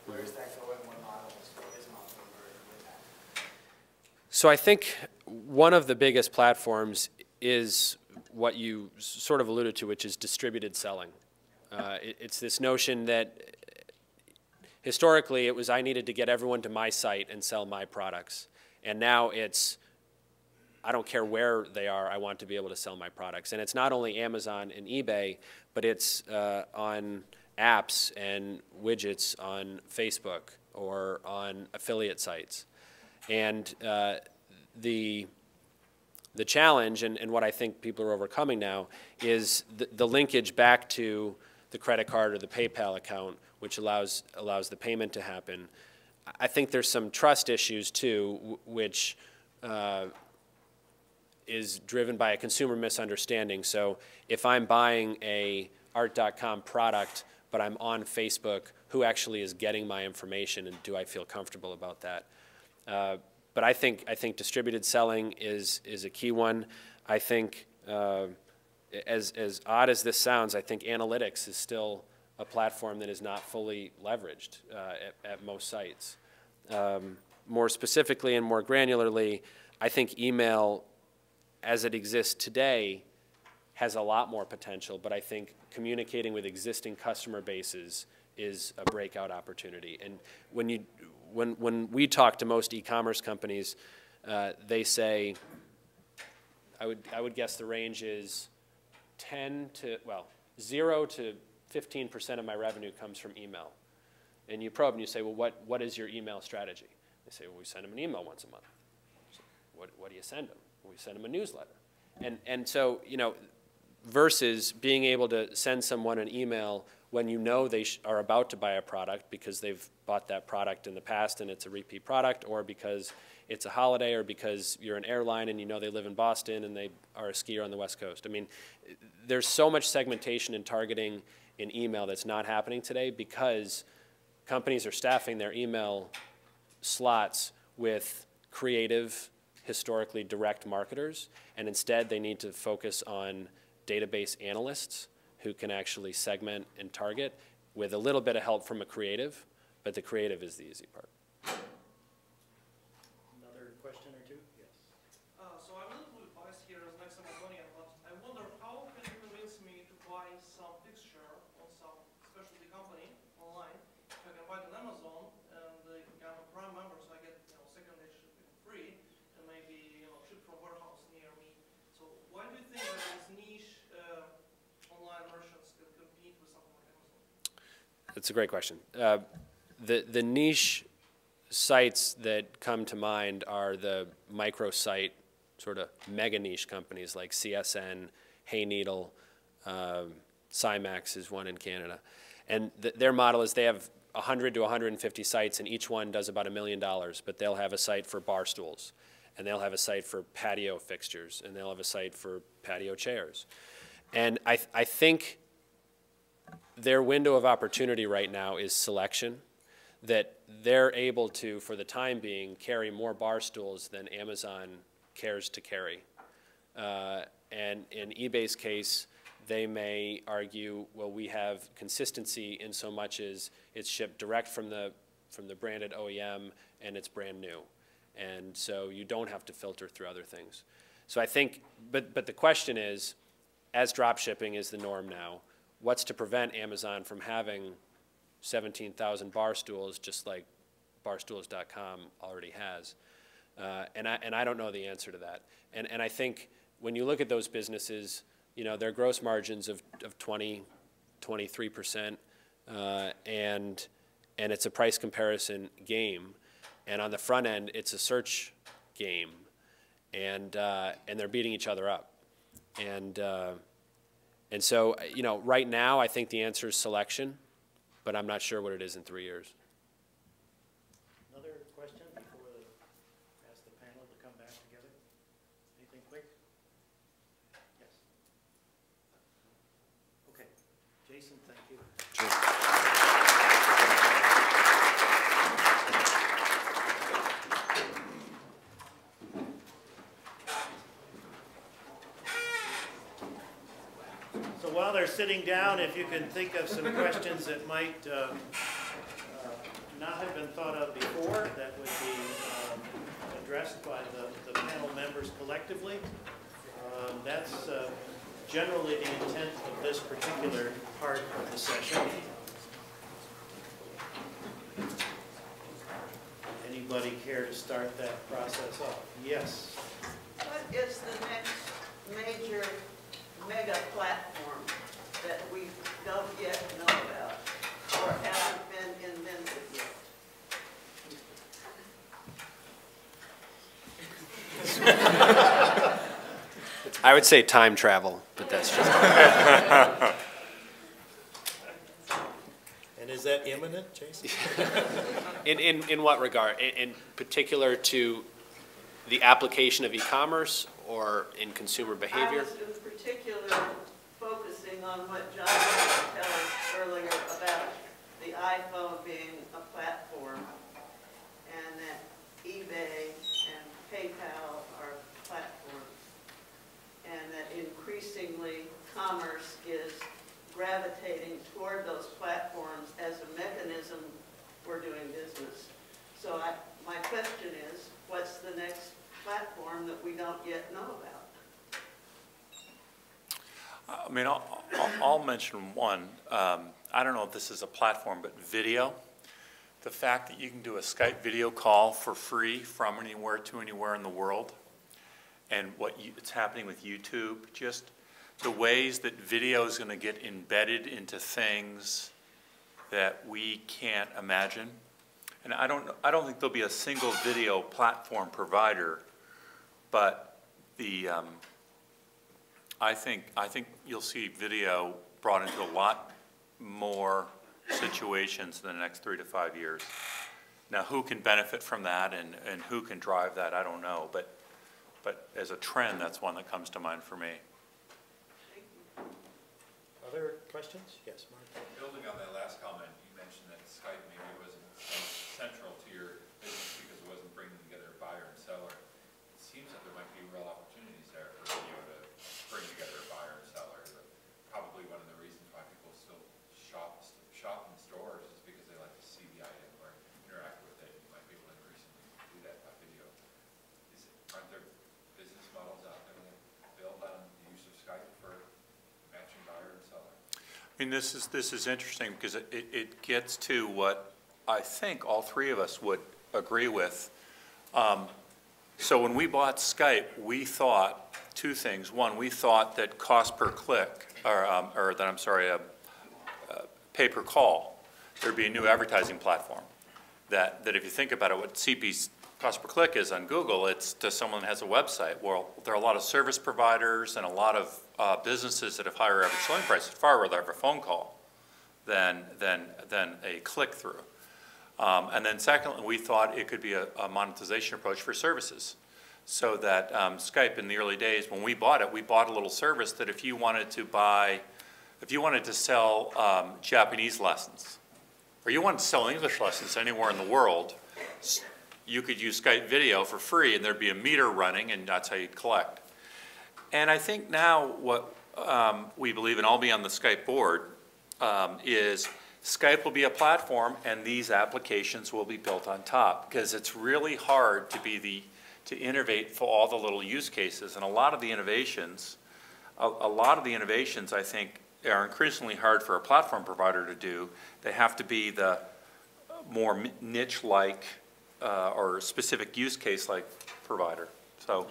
Where is that going? What models is not emerging with that? So I think one of the biggest platforms is what you sort of alluded to, which is distributed selling. It's this notion that historically it was I needed to get everyone to my site and sell my products. And now it's I don't care where they are, I want to be able to sell my products. And it's not only Amazon and eBay, but it's on apps and widgets on Facebook or on affiliate sites. And the The challenge, and what I think people are overcoming now, is the linkage back to the credit card or the PayPal account, which allows the payment to happen. I think there's some trust issues too, which is driven by a consumer misunderstanding. So if I'm buying a art.com product, but I'm on Facebook, who actually is getting my information, and do I feel comfortable about that? But I think distributed selling is a key one. I think, as odd as this sounds, I think analytics is still a platform that is not fully leveraged at most sites. More specifically and more granularly, I think email, as it exists today, has a lot more potential, but I think communicating with existing customer bases is a breakout opportunity. And when we talk to most e-commerce companies, they say, I would guess the range is 0 to 15% of my revenue comes from email. And you probe and you say, well, what is your email strategy? They say, well, we send them an email once a month. So what do you send them? Well, we send them a newsletter. And so, you know, versus being able to send someone an email when you know they are about to buy a product because they've bought that product in the past and it's a repeat product, or because it's a holiday, or because you're an airline and you know they live in Boston and they are a skier on the West Coast. I mean, there's so much segmentation and targeting in email that's not happening today because companies are staffing their email slots with creative, historically direct marketers, and instead they need to focus on database analysts who can actually segment and target with a little bit of help from a creative, but the creative is the easy part. Another question or two? Yes. So I'm a little bit biased here as an ex-Amazonian, but I wonder how can you convince me to buy some fixture on some specialty company online? If I can buy it on Amazon and I'm a Prime member, so I get second-day shipping free, and maybe shipped from warehouse near me. So why do you think that these niche online merchants can compete with something like Amazon? That's a great question. The niche sites that come to mind are the microsite, sort of mega niche companies like CSN, Hayneedle, Cymax is one in Canada. And their model is they have 100 to 150 sites, and each one does about $1 million, but they'll have a site for bar stools, and they'll have a site for patio fixtures, and they'll have a site for patio chairs. And I think their window of opportunity right now is selection, that they're able to, for the time being, carry more bar stools than Amazon cares to carry. And in eBay's case, they may argue, well, we have consistency in so much as it's shipped direct from the branded OEM and it's brand new. And so you don't have to filter through other things. So I think, but the question is, as drop shipping is the norm now, what's to prevent Amazon from having 17,000 bar stools, just like barstools.com already has? And I don't know the answer to that. And I think when you look at those businesses, their gross margins of 20, 23%, and it's a price comparison game. And on the front end, it's a search game, and they're beating each other up. And so, right now, I think the answer is selection, but I'm not sure what it is in 3 years. Another question before I ask the panel to come back together? Anything quick? Yes. Okay. Jason, thank you. Sure. So while they're sitting down, if you can think of some questions that might not have been thought of before that would be addressed by the panel members collectively. That's generally the intent of this particular part of the session. Anybody care to start that process off? Yes. What is the next major mega platform that we don't yet know about or hasn't been invented yet? I would say time travel, but that's just. And is that imminent, Jason? In what regard? In particular to the application of e-commerce or in consumer behavior? I was in particular focusing on what John was telling us earlier about the iPhone being a platform and that eBay and PayPal are platforms and that increasingly commerce is gravitating toward those platforms as a mechanism for doing business. So my question is, what's the next platform that we don't yet know about? I mean, I'll mention one. I don't know if this is a platform, but video. The fact that you can do a Skype video call for free from anywhere to anywhere in the world, and it's happening with YouTube, just the ways that video is going to get embedded into things that we can't imagine. And I don't think there'll be a single video platform provider, but I think you'll see video brought into a lot more situations in the next 3 to 5 years. Now, who can benefit from that and who can drive that, I don't know. But as a trend, that's one that comes to mind for me. Other questions? Yes, Mark. Building on that last comment, you mentioned that Skype maybe wasn't central to your business because it wasn't bringing together a buyer and seller. It seems that there might be real opportunities there for video to bring together a buyer and seller. Probably one of the reasons why people still shop in stores is because they like to see the item or interact with it. You might be able to increasingly do that by video. Aren't there business models out there that build on the use of Skype for matching buyer and seller? I mean, this is interesting because it gets to what I think all three of us would agree with. So when we bought Skype, we thought two things. One, we thought that cost per click, pay per call, there'd be a new advertising platform. That if you think about it, what CP's cost per click is on Google, it's to someone that has a website. Well, there are a lot of service providers and a lot of businesses that have higher average selling prices, far rather have a phone call than a click-through. And then secondly, we thought it could be a monetization approach for services. So that Skype in the early days, when we bought it, we bought a little service that if you wanted to sell Japanese lessons, or you wanted to sell English lessons anywhere in the world, you could use Skype video for free and there'd be a meter running and that's how you'd collect. And I think now what we believe, and I'll be on the Skype board, is Skype will be a platform and these applications will be built on top because it's really hard to innovate for all the little use cases. And a lot of the innovations I think are increasingly hard for a platform provider to do. They have to be the more niche-like or specific use case-like provider. So.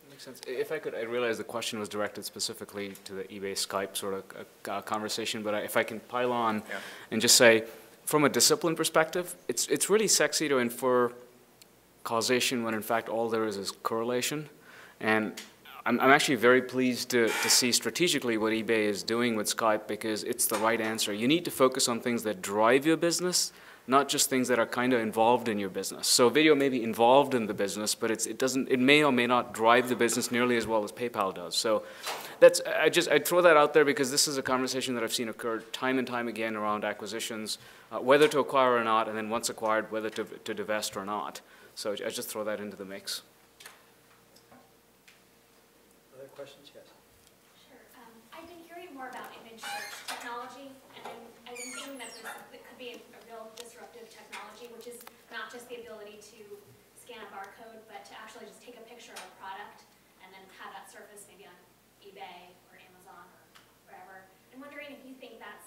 Makes sense. If I could, I realize the question was directed specifically to the eBay Skype sort of conversation, but if I can pile on and just say, from a discipline perspective, it's really sexy to infer causation when in fact all there is correlation. And I'm actually very pleased to see strategically what eBay is doing with Skype because it's the right answer. You need to focus on things that drive your business, not just things that are kind of involved in your business. So video may be involved in the business, but it may or may not drive the business nearly as well as PayPal does. So I throw that out there because this is a conversation that I've seen occur time and time again around acquisitions, whether to acquire or not, and then once acquired, whether to divest or not. So I just throw that into the mix. Other questions? Yes. Sure. I've been hearing more about image search technology, and I've been thinking that it could be a real disruptive technology, which is not just the ability to scan a barcode, but to actually just take a picture of a product and then have that surface maybe on eBay or Amazon or wherever. I'm wondering if you think that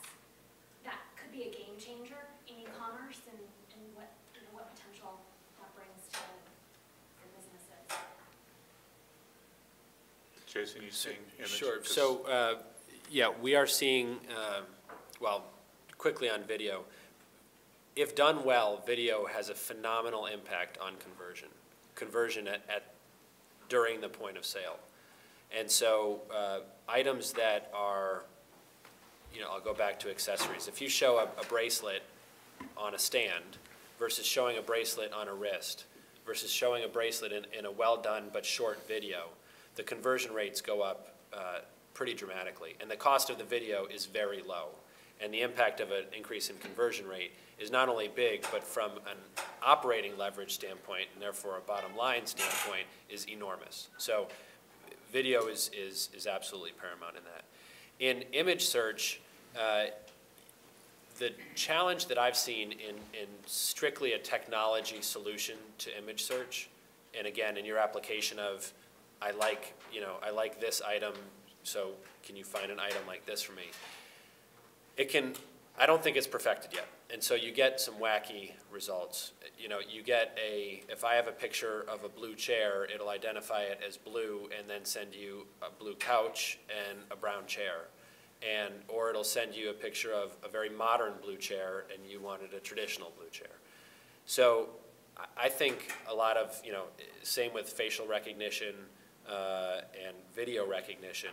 could be a game changer in e-commerce and what potential that brings to the businesses. Jason, you seeing image? Sure. So, yeah, we are seeing, well, quickly on video. If done well, video has a phenomenal impact on conversion at during the point of sale. And so items that are, I'll go back to accessories. If you show a bracelet on a stand versus showing a bracelet on a wrist versus showing a bracelet in a well-done but short video, the conversion rates go up pretty dramatically. And the cost of the video is very low. And the impact of an increase in conversion rate is not only big, but from an operating leverage standpoint, and therefore a bottom line standpoint, is enormous. So video is absolutely paramount in that. In image search, the challenge that I've seen in strictly a technology solution to image search, and again, in your application of, I like this item, so can you find an item like this for me? I don't think it's perfected yet. And so you get some wacky results. You get if I have a picture of a blue chair, it'll identify it as blue and then send you a blue couch and a brown chair. Or it'll send you a picture of a very modern blue chair and you wanted a traditional blue chair. So I think a lot of, same with facial recognition and video recognition,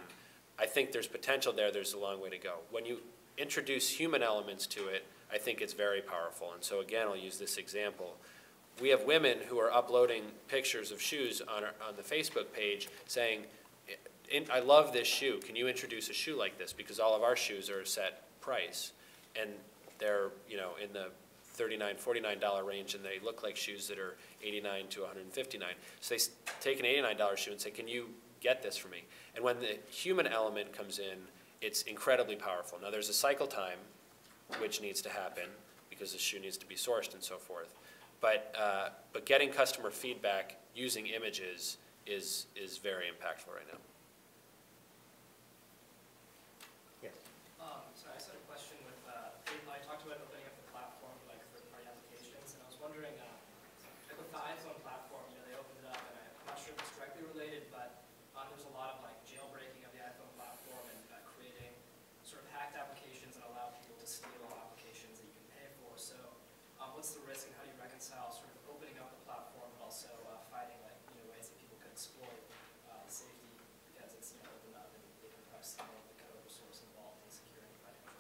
I think there's potential there. There's a long way to go. When you introduce human elements to it, I think it's very powerful. And so again, I'll use this example. We have women who are uploading pictures of shoes on the Facebook page saying, I love this shoe. Can you introduce a shoe like this? Because all of our shoes are a set price. And they're in the $39, $49 range, and they look like shoes that are $89 to $159. So they take an $89 shoe and say, can you get this for me? And when the human element comes in, it's incredibly powerful. Now there's a cycle time which needs to happen because the shoe needs to be sourced and so forth. But getting customer feedback using images is very impactful right now. Yes. So I just had a question with, I talked about opening up the platform for like third-party applications, and I was wondering, like with the iPhone platform, they opened it up, and I'm not sure if it's directly related, but there's a lot of like jailbreaking of the iPhone platform and creating sort of hacked applications that allow people to steal applications that you can pay for. So what's the risk and how do you reconcile sort of opening up the platform but also finding like ways that people can exploit the safety because it's open up and they can press the code or source involved in securing financial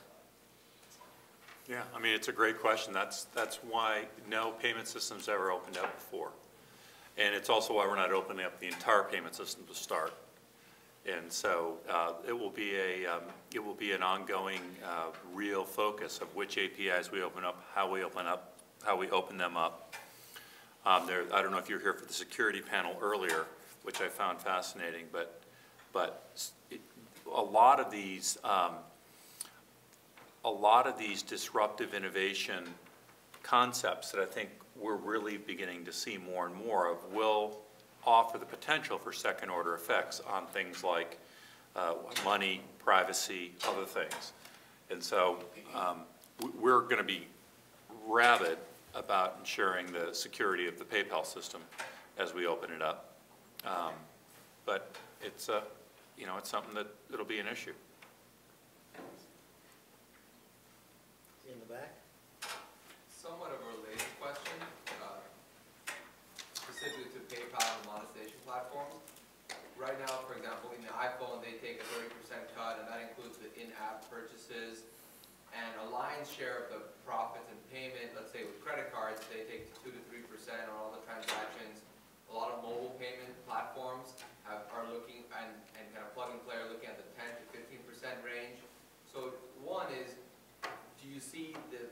Yeah, I mean, it's a great question. That's why no payment system's ever opened up before. And it's also why we're not opening up the entire payment system to start. And so it will be an ongoing real focus of which APIs we open up, how we open them up. I don't know if you were here for the security panel earlier, which I found fascinating, but a lot of these disruptive innovation concepts that I think we're really beginning to see more and more of will offer the potential for second order effects on things like money, privacy, other things. And so we're going to be rabid about ensuring the security of the PayPal system as we open it up. But it's it's something that it'll be an issue. In the back? Somewhat of a related question, specifically to PayPal and monetization platforms. Right now, for example, in the iPhone, they take a 30% cut, and that includes the in-app purchases. And a lion's share of the profits and payment, let's say with credit cards, they take 2 to 3% on all the transactions. A lot of mobile payment platforms are looking, and kind of plug and play are looking at the 10 to 15% range. So one is, do you see the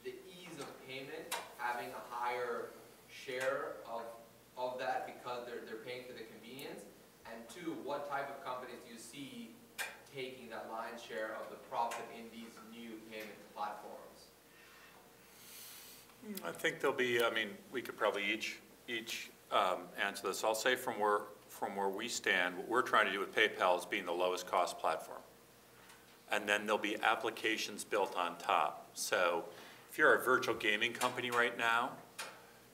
ease of payment having a higher share of that because they're paying for the convenience? And two, what type of companies do you see taking that lion's share of the profit in these new payment platforms? I think there'll be, we could probably each answer this. I'll say from where we stand, what we're trying to do with PayPal is being the lowest cost platform. And then there'll be applications built on top. So if you're a virtual gaming company right now,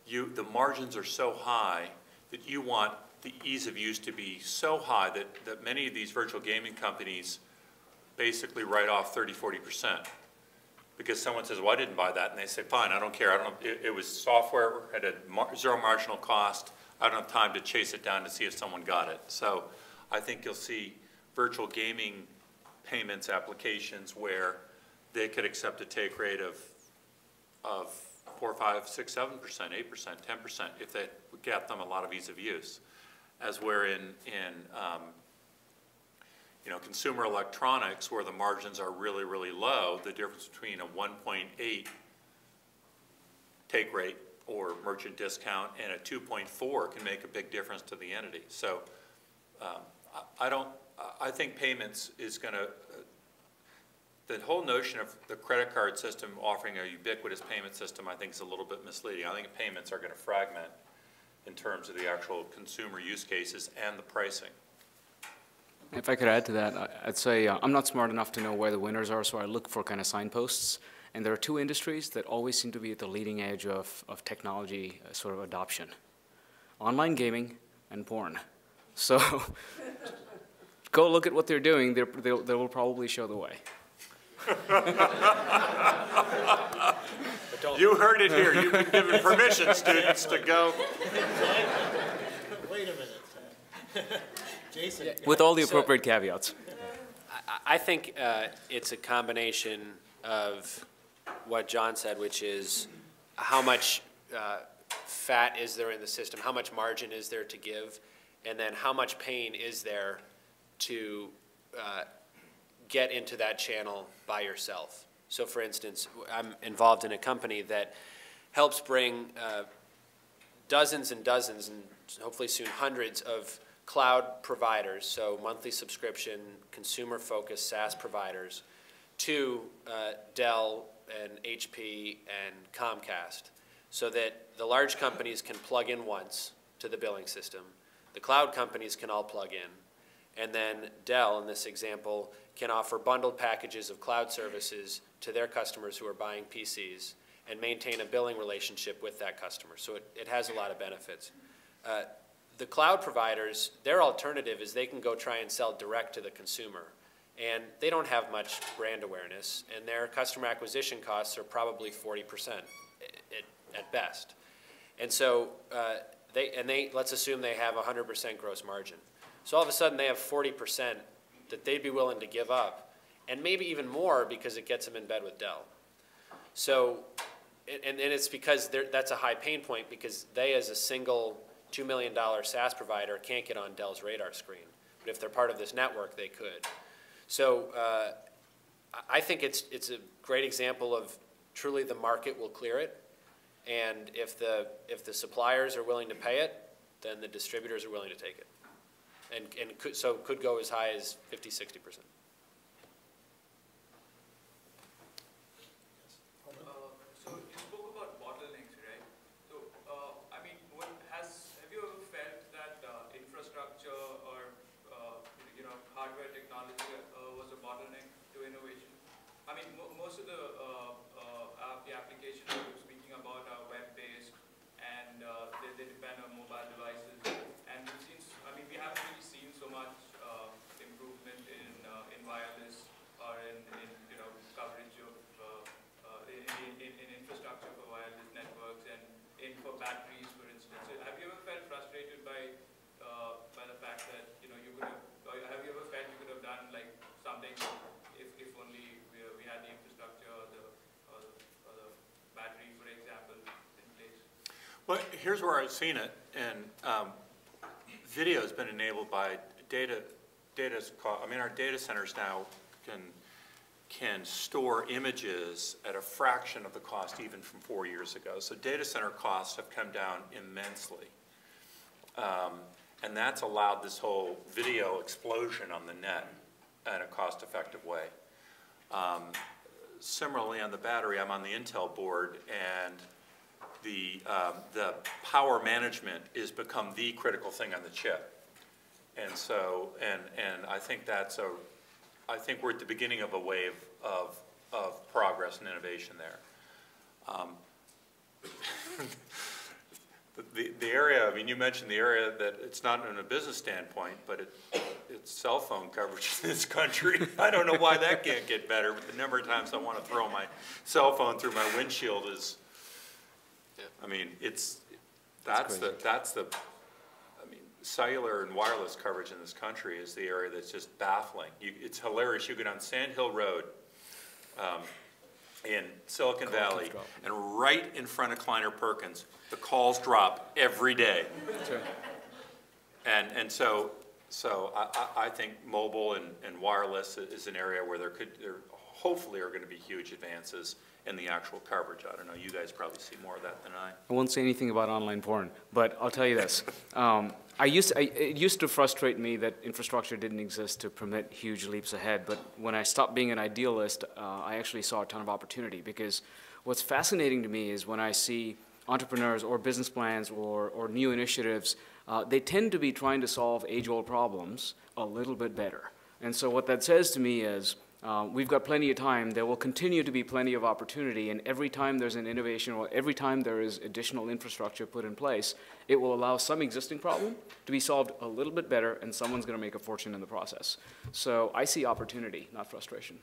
the margins are so high that you want the ease of use to be so high that many of these virtual gaming companies basically write off 30, 40%. Because someone says, well, I didn't buy that. And they say, fine, I don't care. It was software at a zero marginal cost. I don't have time to chase it down to see if someone got it. So I think you'll see virtual gaming payments applications where they could accept a take rate of 4, 5, 6, 7%, 8%, 10% if they get them a lot of ease of use. As where in you know, consumer electronics, where the margins are really, really low, the difference between a 1.8 take rate or merchant discount and a 2.4 can make a big difference to the entity. So I think payments is going to, the whole notion of the credit card system offering a ubiquitous payment system, I think is a little bit misleading. I think payments are going to fragment in terms of the actual consumer use cases and the pricing. If I could add to that, I'd say I'm not smart enough to know where the winners are, so I look for kind of signposts. And there are two industries that always seem to be at the leading edge of technology sort of adoption: online gaming and porn. So go look at what they're doing. They will probably show the way. You heard it here. You've been given permission, students, to go. Wait a minute. Jason. With all the appropriate caveats. I think it's a combination of what John said, which is how much fat is there in the system, how much margin is there to give, and then how much pain is there to get into that channel by yourself. So for instance, I'm involved in a company that helps bring dozens and dozens, and hopefully soon hundreds of cloud providers, so monthly subscription, consumer-focused SaaS providers, to Dell and HP and Comcast, so that the large companies can plug in once to the billing system, the cloud companies can all plug in, and then Dell, in this example, can offer bundled packages of cloud services to their customers who are buying PCs and maintain a billing relationship with that customer. So it has a lot of benefits. The cloud providers, their alternative is they can go try and sell direct to the consumer. And they don't have much brand awareness, and their customer acquisition costs are probably 40% at best. And so let's assume they have 100% gross margin. So all of a sudden they have 40% that they'd be willing to give up, and maybe even more because it gets them in bed with Dell. So, and it's because that's a high pain point, because they, as a single $2 million SaaS provider, can't get on Dell's radar screen. But if they're part of this network, they could. So I think it's a great example of truly the market will clear it, and if the suppliers are willing to pay it, then the distributors are willing to take it, and could go as high as 50, 60%. So you spoke about bottlenecks, right? So I mean, have you ever felt that infrastructure or hardware technology was a bottleneck to innovation? I mean, most of the applications we're speaking about are web-based, and they depend on mobile devices. And we've seen, I mean, we haven't really seen so much improvement in wireless or in coverage of in infrastructure for wireless networks and for batteries, for instance. So have you ever felt frustrated by the fact that you could have? Have you ever felt you could have done like something if only we had the infrastructure or the battery, for example, in place? Well, here's where I've seen it, and video has been enabled by data. I mean, our data centers now can store images at a fraction of the cost even from 4 years ago. So data center costs have come down immensely. And that's allowed this whole video explosion on the net in a cost-effective way. Similarly, on the battery, I'm on the Intel board, and the power management has become the critical thing on the chip. And so, and I think I think we're at the beginning of a wave of progress and innovation there. The area, I mean, you mentioned the area that it's not in a business standpoint, but it's cell phone coverage in this country. I don't know why that can't get better, but the number of times I want to throw my cell phone through my windshield is, I mean, that's the cellular and wireless coverage in this country is the area that's just baffling. It's hilarious. You go down Sand Hill Road in Silicon Valley, and right in front of Kleiner Perkins, the calls drop every day. Sure. And so I think mobile and wireless is an area where there hopefully are going to be huge advances in the actual coverage. I don't know, you guys probably see more of that than I. I won't say anything about online porn, but I'll tell you this. It used to frustrate me that infrastructure didn't exist to permit huge leaps ahead, but when I stopped being an idealist, I actually saw a ton of opportunity, because what's fascinating to me is when I see entrepreneurs or business plans or new initiatives, they tend to be trying to solve age-old problems a little bit better. And so what that says to me is, we've got plenty of time. There will continue to be plenty of opportunity, and every time there's an innovation or every time there is additional infrastructure put in place, it will allow some existing problem to be solved a little bit better, and someone's going to make a fortune in the process. So I see opportunity, not frustration.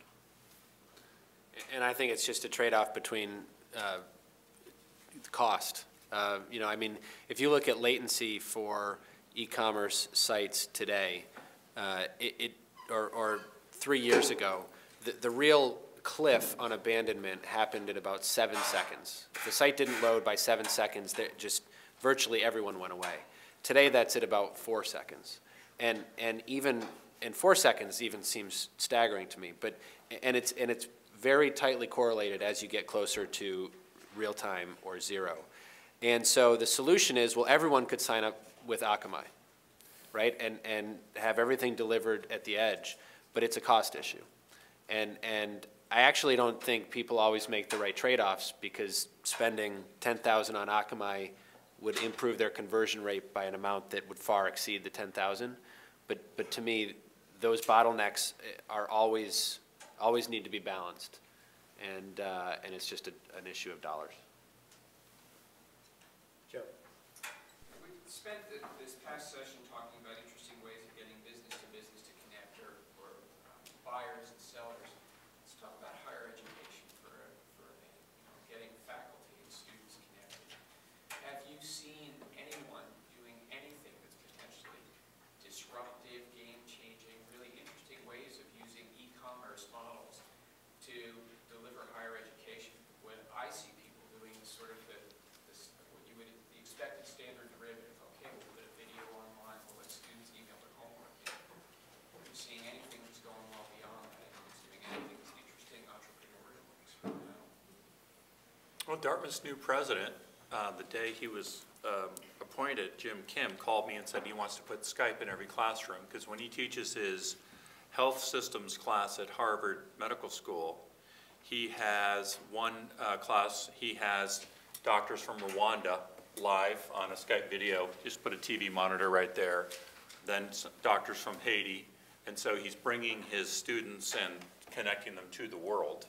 And I think it's just a trade-off between cost. You know, I mean, if you look at latency for e-commerce sites today, or 3 years ago, the real cliff on abandonment happened in about 7 seconds. If the site didn't load by 7 seconds, just virtually everyone went away. Today, that's at about 4 seconds, and even 4 seconds even seems staggering to me. But it's very tightly correlated as you get closer to real time or zero. And so the solution is, well, everyone could sign up with Akamai, right, and have everything delivered at the edge. But it's a cost issue. And I actually don't think people always make the right trade-offs, because spending $10,000 on Akamai would improve their conversion rate by an amount that would far exceed the $10,000. But to me, those bottlenecks are always need to be balanced. And it's just an issue of dollars. Joe. We spent this past session talking about interesting ways of getting business to connect, or buyers and sellers. Let's talk about higher education for getting faculty and students connected. Have you seen anyone doing anything that's potentially disruptive, game-changing, really interesting ways of using e-commerce models to deliver higher education? When I see people doing sort of the expected standard derivative, okay, we'll put a video online, we'll let students email their homework. Are you seeing anything that's going well beyond that? Are you doing anything that's interesting, entrepreneurial, experimental? Well, Dartmouth's new president, the day he was appointed, Jim Kim, called me and said he wants to put Skype in every classroom, because when he teaches his health systems class at Harvard Medical School, he has one class, he has doctors from Rwanda live on a Skype video, just put a TV monitor right there, then doctors from Haiti, and so he's bringing his students and connecting them to the world.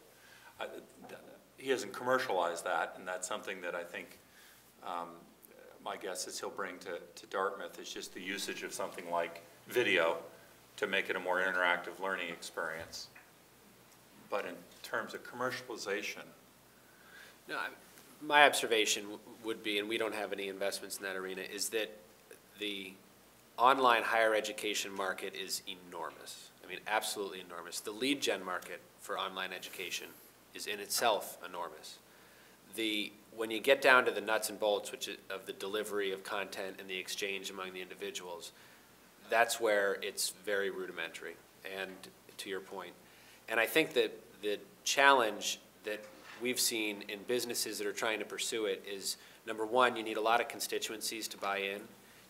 He hasn't commercialized that, and that's something that I think my guess is he'll bring to Dartmouth, is just the usage of something like video to make it a more interactive learning experience. But in terms of commercialization, No, my observation would be, and we don't have any investments in that arena, is that the online higher education market is enormous. I mean, absolutely enormous. The lead gen market for online education is in itself enormous. When you get down to the nuts and bolts of the delivery of content and the exchange among the individuals, that's where it's very rudimentary, and to your point. And I think that the challenge that we've seen in businesses that are trying to pursue it is, number one, you need a lot of constituencies to buy in.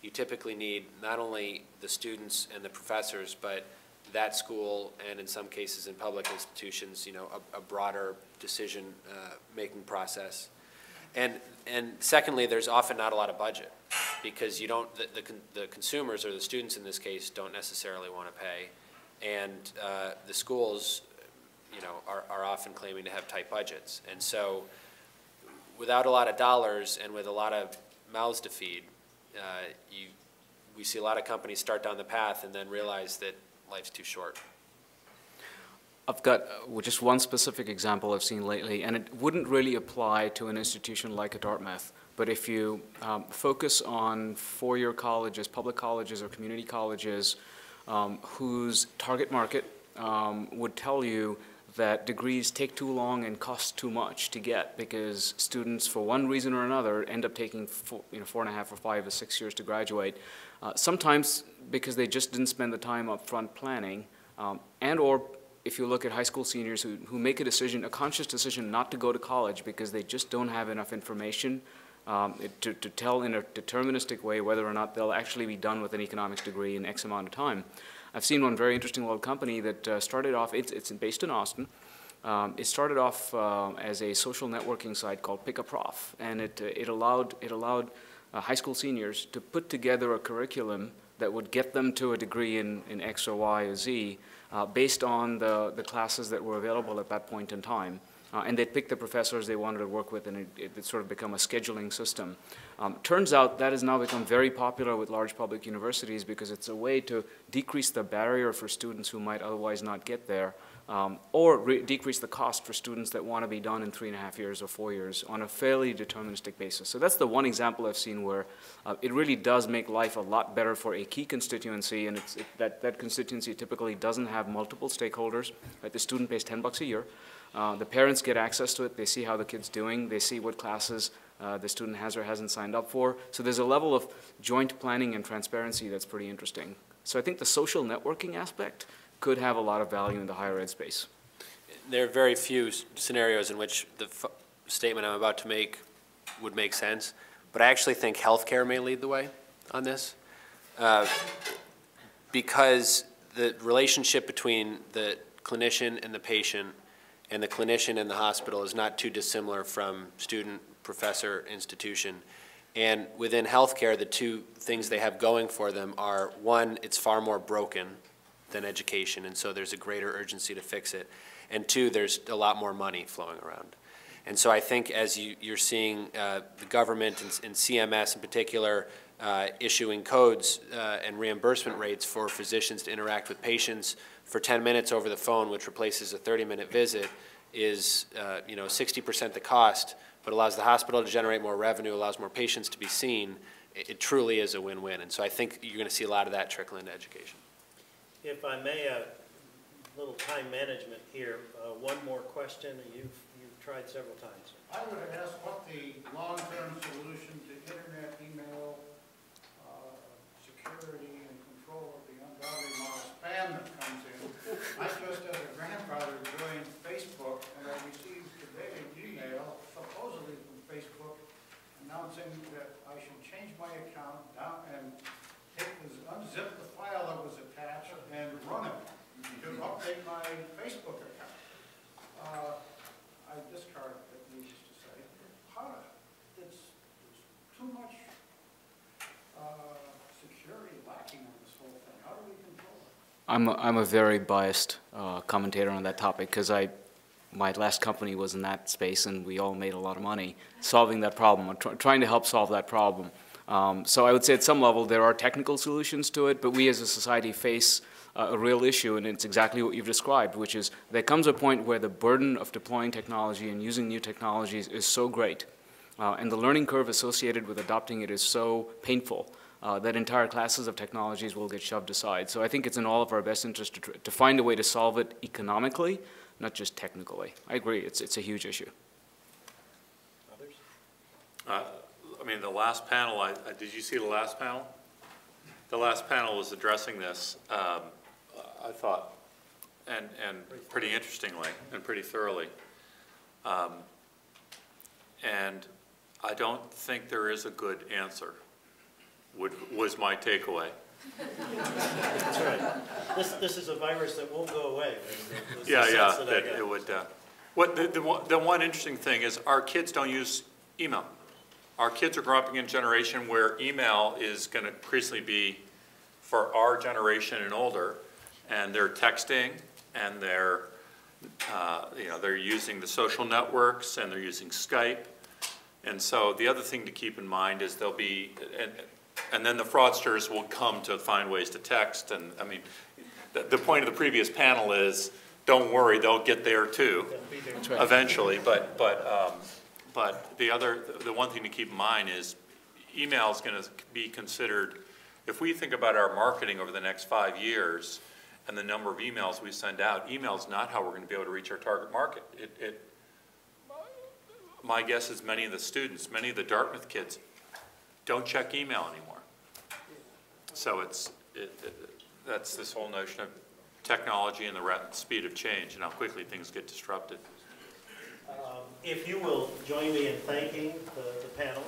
You typically need not only the students and the professors, but that school, and in some cases in public institutions, a broader decision-making process. And secondly, there's often not a lot of budget, because the consumers, or the students in this case, don't necessarily want to pay, and the schools are often claiming to have tight budgets. And so without a lot of dollars and with a lot of mouths to feed, we see a lot of companies start down the path and then realize that life's too short. I've got just one specific example I've seen lately, and it wouldn't really apply to an institution like a Dartmouth, But if you focus on four-year colleges, public colleges or community colleges, whose target market would tell you that degrees take too long and cost too much to get because students, for one reason or another, end up taking 4.5 or 5 or 6 years to graduate. Sometimes because they just didn't spend the time up front planning, and or if you look at high school seniors who make a decision, a conscious decision not to go to college because they just don't have enough information to tell in a deterministic way whether or not they'll actually be done with an economics degree in X amount of time. I've seen one very interesting little company that started off, it's based in Austin. It started off as a social networking site called Pick a Prof, and it allowed high school seniors to put together a curriculum that would get them to a degree in X or Y or Z based on the classes that were available at that point in time. And they'd pick the professors they wanted to work with, and it sort of become a scheduling system. Turns out that has now become very popular with large public universities because it's a way to decrease the barrier for students who might otherwise not get there, or decrease the cost for students that want to be done in 3.5 years or 4 years on a fairly deterministic basis. So that's the one example I've seen where it really does make life a lot better for a key constituency, and that constituency typically doesn't have multiple stakeholders. Right? The student pays $10 a year. The parents get access to it. They see how the kid's doing. They see what classes the student has or hasn't signed up for. So there's a level of joint planning and transparency that's pretty interesting. So I think the social networking aspect could have a lot of value in the higher ed space. There are very few scenarios in which the statement I'm about to make would make sense, but I actually think healthcare may lead the way on this because the relationship between the clinician and the patient and the clinician in the hospital is not too dissimilar from student, professor, institution. And within healthcare, the two things they have going for them are, one, it's far more broken than education, and so there's a greater urgency to fix it. And two, there's a lot more money flowing around. And so I think as you're seeing the government and CMS in particular issuing codes and reimbursement rates for physicians to interact with patients for 10 minutes over the phone, which replaces a 30-minute visit, is 60% the cost, but allows the hospital to generate more revenue, allows more patients to be seen. It truly is a win-win. And so I think you're going to see a lot of that trickle into education. If I may, a little time management here. One more question. You've tried several times. I would ask what the long-term solution to internet, email, security, and control of the ungodly amount of spam that comes in. I just, as a grandfather, joined Facebook, and I received today an email, supposedly from Facebook, announcing that I should change my account down and unzip the file that was attached and run it to update my Facebook account. I discarded it, needless to say. It's too much security lacking on this whole thing. How do we control it? I'm a very biased commentator on that topic because my last company was in that space and we all made a lot of money solving that problem, or trying to help solve that problem. So I would say at some level there are technical solutions to it, but we as a society face a real issue, and it's exactly what you've described, which is there comes a point where the burden of deploying technology and using new technologies is so great, and the learning curve associated with adopting it is so painful that entire classes of technologies will get shoved aside. So I think it's in all of our best interest to find a way to solve it economically, not just technically. I agree, it's a huge issue. Others? I mean, the last panel, did you see the last panel? The last panel was addressing this, I thought, and pretty interestingly and pretty thoroughly. And I don't think there is a good answer, was my takeaway. That's right. This is a virus that won't go away. It would. The one interesting thing is our kids don't use email. Our kids are growing up in a generation where email is going to increasingly be for our generation and older, and they're texting and they're using the social networks and they're using Skype. And so the other thing to keep in mind is there'll be, and then the fraudsters will come to find ways to text. And I mean, the point of the previous panel is, don't worry, they'll get there too, eventually. But But the one thing to keep in mind is email is going to be considered, if we think about our marketing over the next 5 years and the number of emails we send out, email is not how we're going to be able to reach our target market. My guess is many of the students, many of the Dartmouth kids don't check email anymore. So that's this whole notion of technology and the speed of change and how quickly things get disrupted. If you will join me in thanking the panel.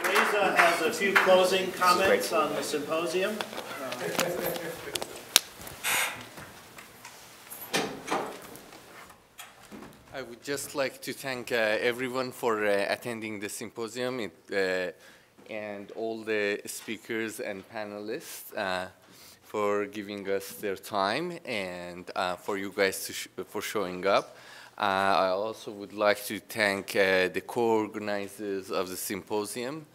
Reza has a few closing comments on the symposium. I would just like to thank everyone for attending the symposium and all the speakers and panelists for giving us their time and for you guys for showing up. I also would like to thank the co-organizers of the symposium,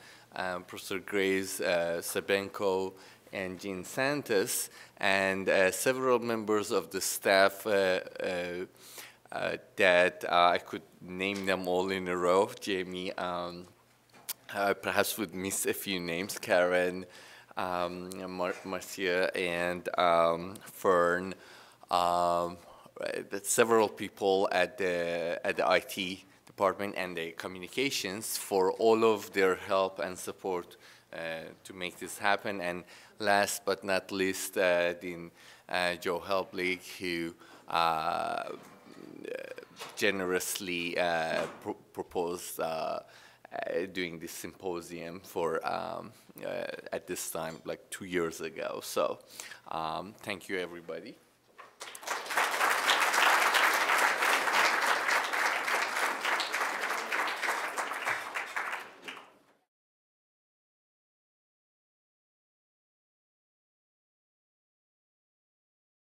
Professor Grace Sabenko and Jean Santos, and several members of the staff that I could name them all in a row. Jamie, perhaps would miss a few names, Karen, Marcia, and Fern. Several people at the IT department and the communications for all of their help and support to make this happen. And last but not least, Joe Helblig, who generously proposed doing this symposium for at this time, like 2 years ago. So thank you, everybody.